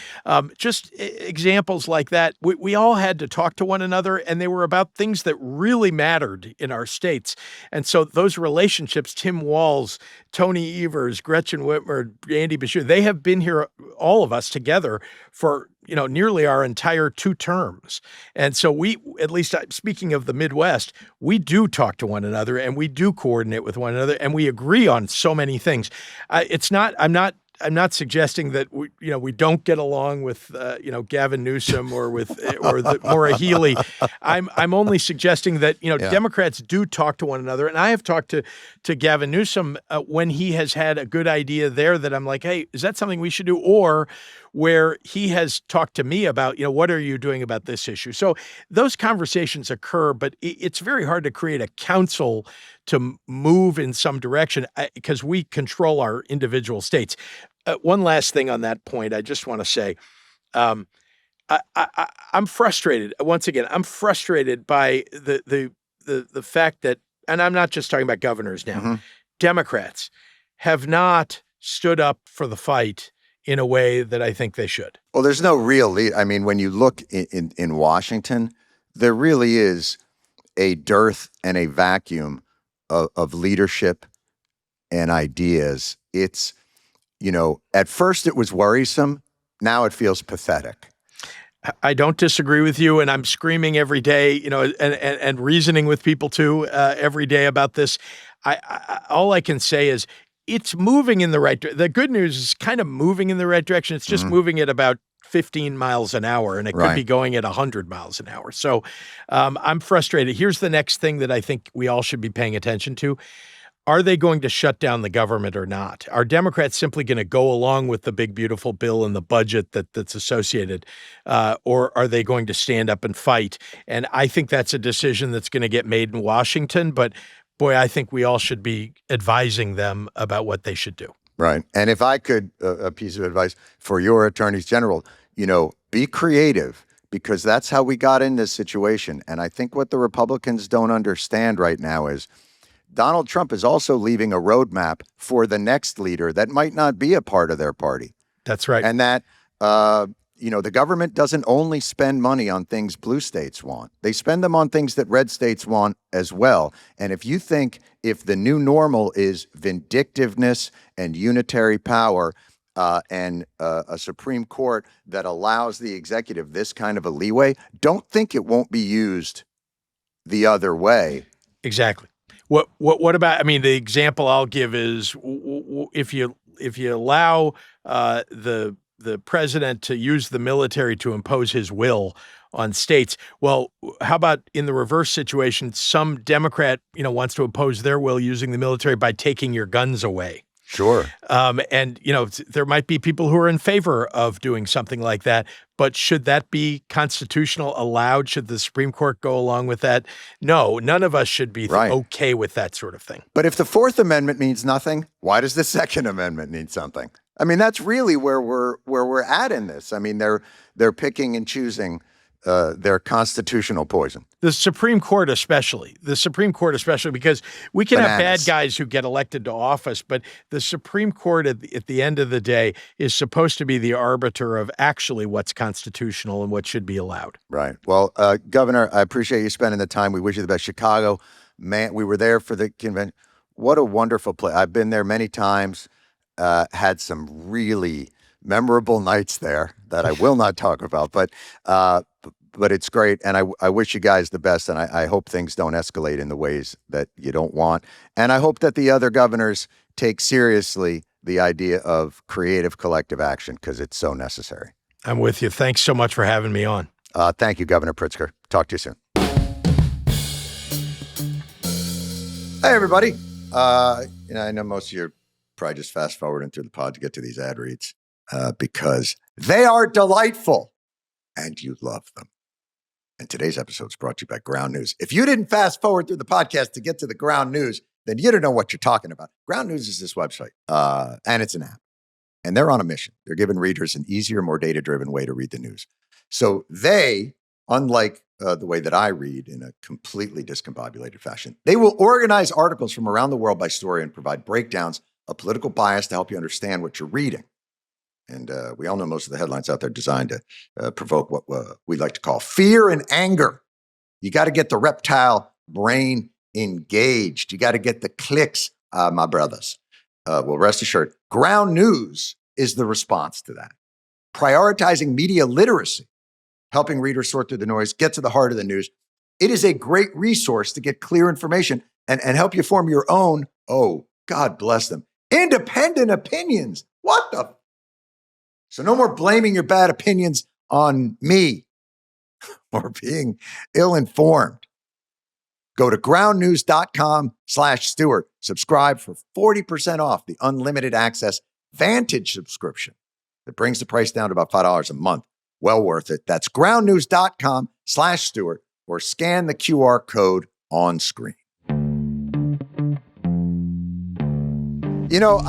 Just examples like that. We all had to talk to one another, and they were about things that really mattered in our states. And so those relationships, Tim Walz, Tony Evers, Gretchen Whitmer, Andy Beshear, they have been here, all of us together, for nearly our entire 2 terms. And so we, at least speaking of the Midwest, we do talk to one another and we do coordinate with one another and we agree on so many things. I'm not suggesting that we don't get along with Gavin Newsom or with Maura Healey. I'm only suggesting that Democrats do talk to one another, and I have talked to Gavin Newsom when he has had a good idea there that I'm like, hey, is that something we should do? Or where he has talked to me about, what are you doing about this issue? So those conversations occur, but it's very hard to create a council to move in some direction because we control our individual states. One last thing on that point, I just want to say, I'm frustrated. Once again, I'm frustrated by the fact that, and I'm not just talking about governors now, Democrats have not stood up for the fight in a way that I think they should. Well, there's no real lead. I mean, when you look in Washington, there really is a dearth and a vacuum of leadership and ideas. It's, at first it was worrisome. Now it feels pathetic. I don't disagree with you, and I'm screaming every day, and reasoning with people too every day about this. All I can say is it's moving in the right direction. The good news is kind of moving in the right direction. It's just moving at about 15 miles an hour, and it could be going at 100 miles an hour. So I'm frustrated. Here's the next thing that I think we all should be paying attention to. Are they going to shut down the government or not? Are Democrats simply going to go along with the big, beautiful bill and the budget that's associated? Or are they going to stand up and fight? And I think that's a decision that's going to get made in Washington. But boy, I think we all should be advising them about what they should do. Right. And if I could, a piece of advice for your attorneys general, be creative, because that's how we got in this situation. And I think what the Republicans don't understand right now is Donald Trump is also leaving a roadmap for the next leader that might not be a part of their party. That's right. And that, the government doesn't only spend money on things blue states want. They spend them on things that red states want as well. And if you think if the new normal is vindictiveness and unitary power and a Supreme Court that allows the executive this kind of a leeway, don't think it won't be used the other way. Exactly. What about, the example I'll give is if you allow the president to use the military to impose his will on states, well, how about in the reverse situation, some Democrat, wants to impose their will using the military by taking your guns away. Sure. And there might be people who are in favor of doing something like that, but should that be constitutional, allowed? Should the Supreme Court go along with that? No, none of us should be okay with that sort of thing. But if the Fourth Amendment means nothing, why does the Second Amendment need something? That's really where we're at in this. They're picking and choosing their constitutional poison. The Supreme Court especially, because we can have bad guys who get elected to office, but the Supreme Court at the end of the day is supposed to be the arbiter of actually what's constitutional and what should be allowed. Right. Well, Governor, I appreciate you spending the time. We wish you the best. Chicago, man, we were there for the convention. What a wonderful place. I've been there many times, had some really memorable nights there that I will not talk about, but it's great. And I wish you guys the best. And I hope things don't escalate in the ways that you don't want. And I hope that the other governors take seriously the idea of creative collective action, because it's so necessary. I'm with you. Thanks so much for having me on. Thank you, Governor Pritzker. Talk to you soon. Hey, everybody. I know most of you are probably just fast forwarding through the pod to get to these ad reads because they are delightful and you love them. And today's episode is brought to you by Ground News. If you didn't fast forward through the podcast to get to the Ground News, then you don't know what you're talking about. Ground News is this website, and it's an app. and they're on a mission. They're giving readers an easier, more data-driven way to read the news. So they, unlike the way that I read in a completely discombobulated fashion, they will organize articles from around the world by story and provide breakdowns of political bias to help you understand what you're reading. And we all know most of the headlines out there designed to provoke what we like to call fear and anger. You got to get the reptile brain engaged. You got to get the clicks, my brothers. Well, rest assured, Ground News is the response to that. Prioritizing media literacy, helping readers sort through the noise, get to the heart of the news. It is a great resource to get clear information and help you form your own, oh, God bless them, independent opinions. What the? So no more blaming your bad opinions on me or being ill-informed. Go to groundnews.com/Stewart. Subscribe for 40% off the unlimited access Vantage subscription. That brings the price down to about $5 a month. Well worth it. That's groundnews.com/Stewart or scan the QR code on screen. You know,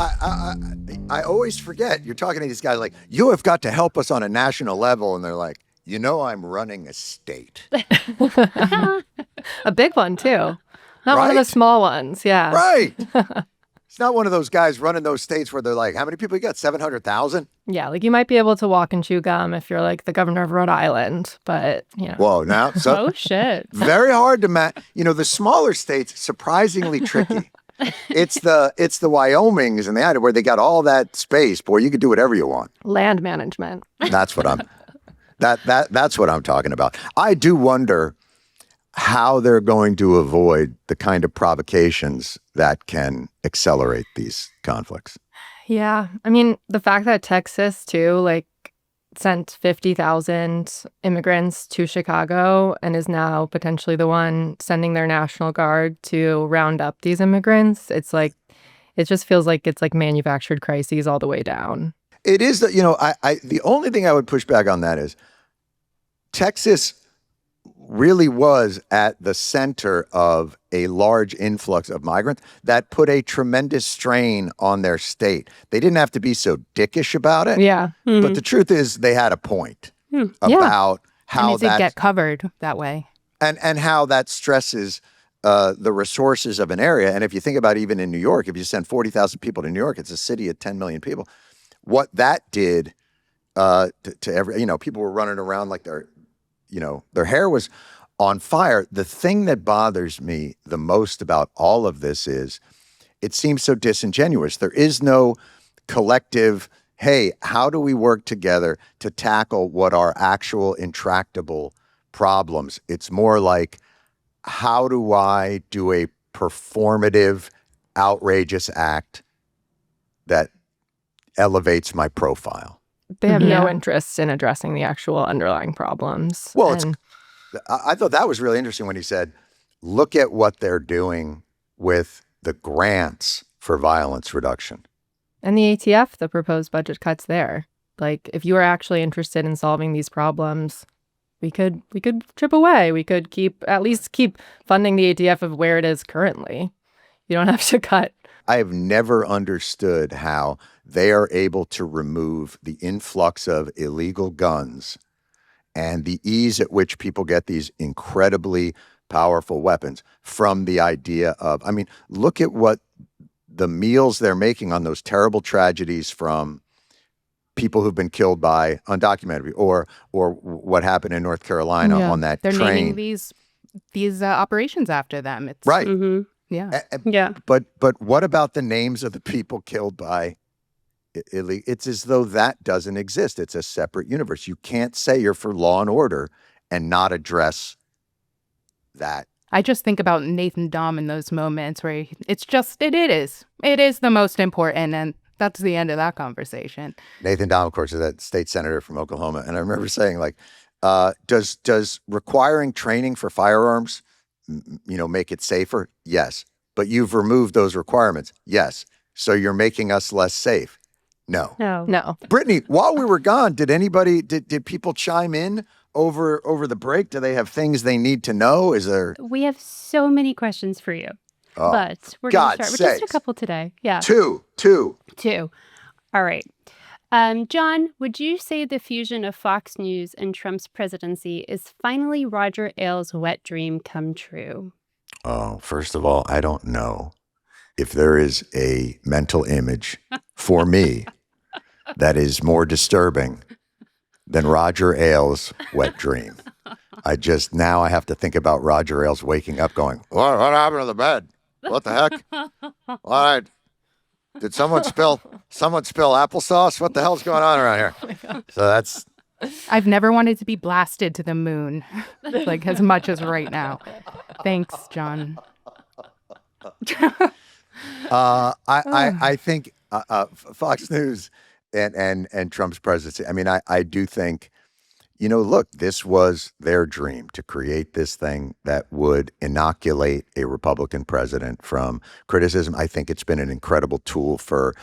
I always forget. You're talking to these guys like, you have got to help us on a national level. And they're like, you know, I'm running a state. A big one, too. Not one of the Right? small ones. Yeah. Right. It's not one of those guys running those states where they're like, how many people you got? 700,000? Yeah. Like you might be able to walk and chew gum if you're like the governor of Rhode Island, but, you know. Whoa, now. So Oh, shit. very hard to the smaller states, surprisingly tricky. It's the Wyomings and the Idaho where they got all that space. Boy, you could do whatever you want. Land management. That's what that's what I'm talking about. I do wonder how they're going to avoid the kind of provocations that can accelerate these conflicts. Yeah. I mean, the fact that Texas, too, like, sent 50,000 immigrants to Chicago and is now potentially the one sending their National Guard to round up these immigrants. It's like, it just feels like it's like manufactured crises all the way down. It is that, the only thing I would push back on that is Texas really was at the center of a large influx of migrants that put a tremendous strain on their state. They didn't have to be so dickish about it. Yeah. But the truth is they had a point about how And it that get covered that way. and how that stresses the resources of an area. And if you think about even in New York, if you send 40,000 people to New York, it's a city of 10 million people. What that did to every, people were running around like their hair was on fire. The thing that bothers me the most about all of this is it seems so disingenuous. There is no collective, hey, how do we work together to tackle what are actual intractable problems? It's more like, how do I do a performative, outrageous act that elevates my profile? They have no Yeah. interest in addressing the actual underlying problems. Well, And I thought that was really interesting when he said, look at what they're doing with the grants for violence reduction. And the ATF, the proposed budget cuts there. Like, if you were actually interested in solving these problems, we could chip away. We could at least keep funding the ATF of where it is currently. You don't have to cut. I have never understood how they are able to remove the influx of illegal guns and the ease at which people get these incredibly powerful weapons from the idea of, look at what the meals they're making on those terrible tragedies from people who've been killed by undocumented, or what happened in North Carolina Yeah. on that They're train. naming these operations after them. It's Right. Yeah. Yeah. But what about the names of the people killed by illegal? It's as though that doesn't exist. It's a separate universe. You can't say you're for law and order and not address that. I just think about Nathan Dahm in those moments where it is the most important, and that's the end of that conversation. Nathan Dahm, of course, is that state senator from Oklahoma. And I remember saying, like, does requiring training for firearms, make it safer? Yes. But you've removed those requirements. Yes. So you're making us less safe. No. No. Brittany, while we were gone, did people chime in over the break? Do they have things they need to know? Is there We have so many questions for you, oh, but we're going to God's start with just a sakes. couple today. Yeah. two? Two. All right. John, would you say the fusion of Fox News and Trump's presidency is finally Roger Ailes' wet dream come true? Oh, first of all, I don't know if there is a mental image for me that is more disturbing than Roger Ailes' wet dream. Now I have to think about Roger Ailes waking up going, what happened to the bed? What the heck? All right. Did someone spill applesauce? What the hell's going on around here? So that's... I've never wanted to be blasted to the moon, like as much as right now. Thanks, John. I think Fox News and Trump's presidency. I mean, I do think, look, this was their dream to create this thing that would inoculate a Republican president from criticism. I think it's been an incredible tool for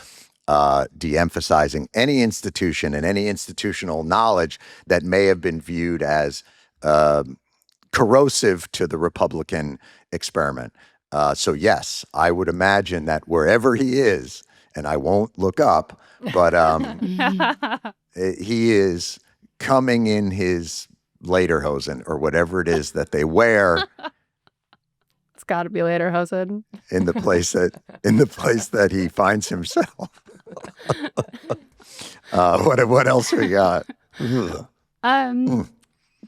de-emphasizing any institution and any institutional knowledge that may have been viewed as corrosive to the Republican experiment. So yes, I would imagine that wherever he is, and I won't look up, but he is coming in his lederhosen or whatever it is that they wear. It's got to be lederhosen. in the place that he finds himself. What else we got?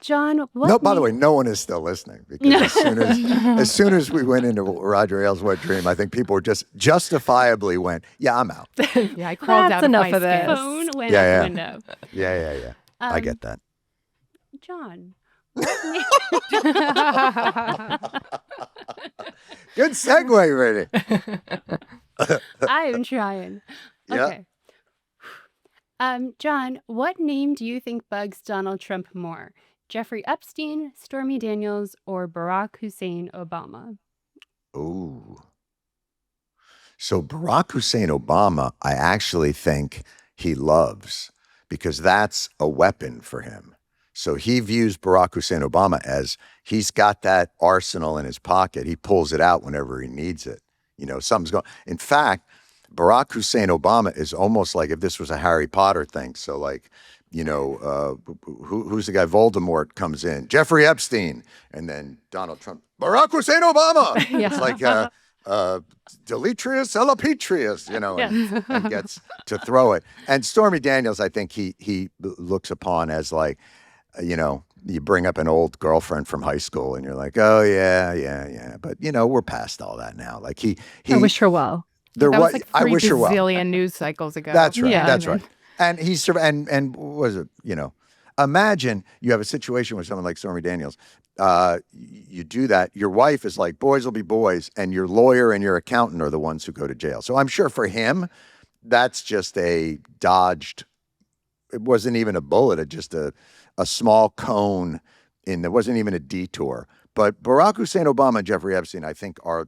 John, what? No, by the way, no one is still listening because as soon as we went into Roger Ailes' wet dream, I think people were just justifiably went, "Yeah, I'm out." Yeah, I crawled That's out enough of of my this. skin. Phone went Yeah, out the window. Yeah. I get that. John. Good segue, Brittany. I'm trying. Yeah. Okay. John, what name do you think bugs Donald Trump more? Jeffrey Epstein, Stormy Daniels, or Barack Hussein Obama? Ooh. So Barack Hussein Obama, I actually think he loves because that's a weapon for him. So he views Barack Hussein Obama as he's got that arsenal in his pocket. He pulls it out whenever he needs it. Something's going. In fact, Barack Hussein Obama is almost like if this was a Harry Potter thing. So like, who's the guy? Voldemort comes in, Jeffrey Epstein, and then Donald Trump, Barack Hussein Obama. Yeah. It's like Deletrius Elapetrius, and gets to throw it. And Stormy Daniels, I think he looks upon as like, you bring up an old girlfriend from high school and you're like, oh yeah. But we're past all that now. Like I wish her well. That was like I 3 wish her well. bazillion news cycles ago. That's right. Yeah. That's right. And he's and what was it? Imagine you have a situation with someone like Stormy Daniels. You do that. Your wife is like, boys will be boys, and your lawyer and your accountant are the ones who go to jail. So I'm sure for him, that's just a dodged. It wasn't even a bullet. It just a small cone. There wasn't even a detour. But Barack Hussein Obama and Jeffrey Epstein, I think, are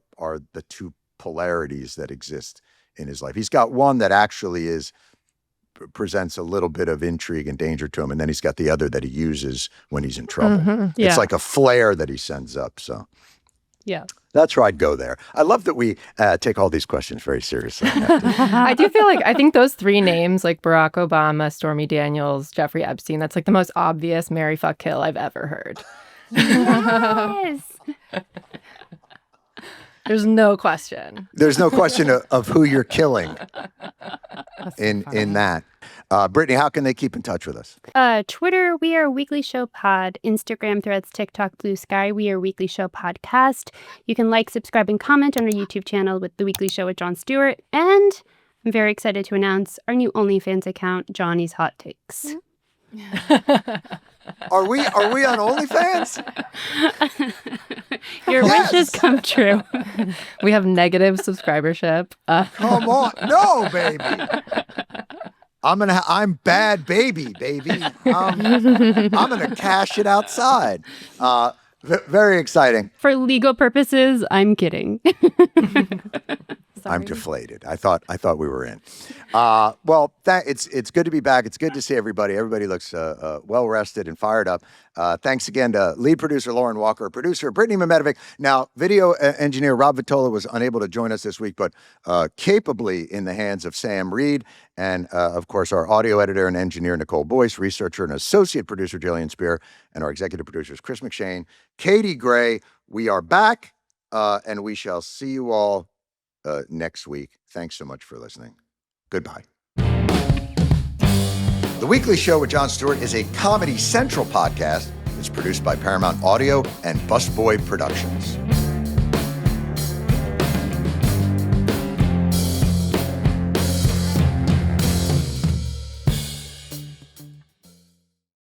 the two polarities that exist in his life. He's got one that actually presents a little bit of intrigue and danger to him, and then he's got the other that he uses when he's in trouble. Mm-hmm. Yeah. It's like a flare that he sends up. So Yeah. that's where I'd go there. I love that we take all these questions very seriously. I do feel like I think those 3 names, like Barack Obama, Stormy Daniels, Jeffrey Epstein, that's like the most obvious marry, fuck, kill I've ever heard. Yes. There's no question. There's no question of who you're killing in that. Brittany, how can they keep in touch with us? Twitter, we are Weekly Show Pod. Instagram, Threads, TikTok, Blue Sky, we are Weekly Show Podcast. You can like, subscribe, and comment on our YouTube channel with The Weekly Show with Jon Stewart. And I'm very excited to announce our new OnlyFans account, Johnny's Hot Takes. Are we on OnlyFans? Your Yes. wishes come true. We have negative subscribership. Come on, no, baby. I'm bad baby. I'm gonna cash it outside. Very exciting. For legal purposes, I'm kidding. I'm Sorry. deflated. I thought we were in. Well, it's good to be back. It's good to see everybody. Everybody looks well rested and fired up. Thanks again to lead producer Lauren Walker, producer Brittany Mehmetovic. Now, video engineer Rob Vitola was unable to join us this week, but capably in the hands of Sam Reed, and of course our audio editor and engineer Nicole Boyce, researcher and associate producer Jillian Spear, and our executive producers Chris McShane, Katie Gray. We are back, and we shall see you all next week. Thanks so much for listening. Goodbye. The Weekly Show with Jon Stewart is a Comedy Central podcast. It's produced by Paramount Audio and Busboy Productions.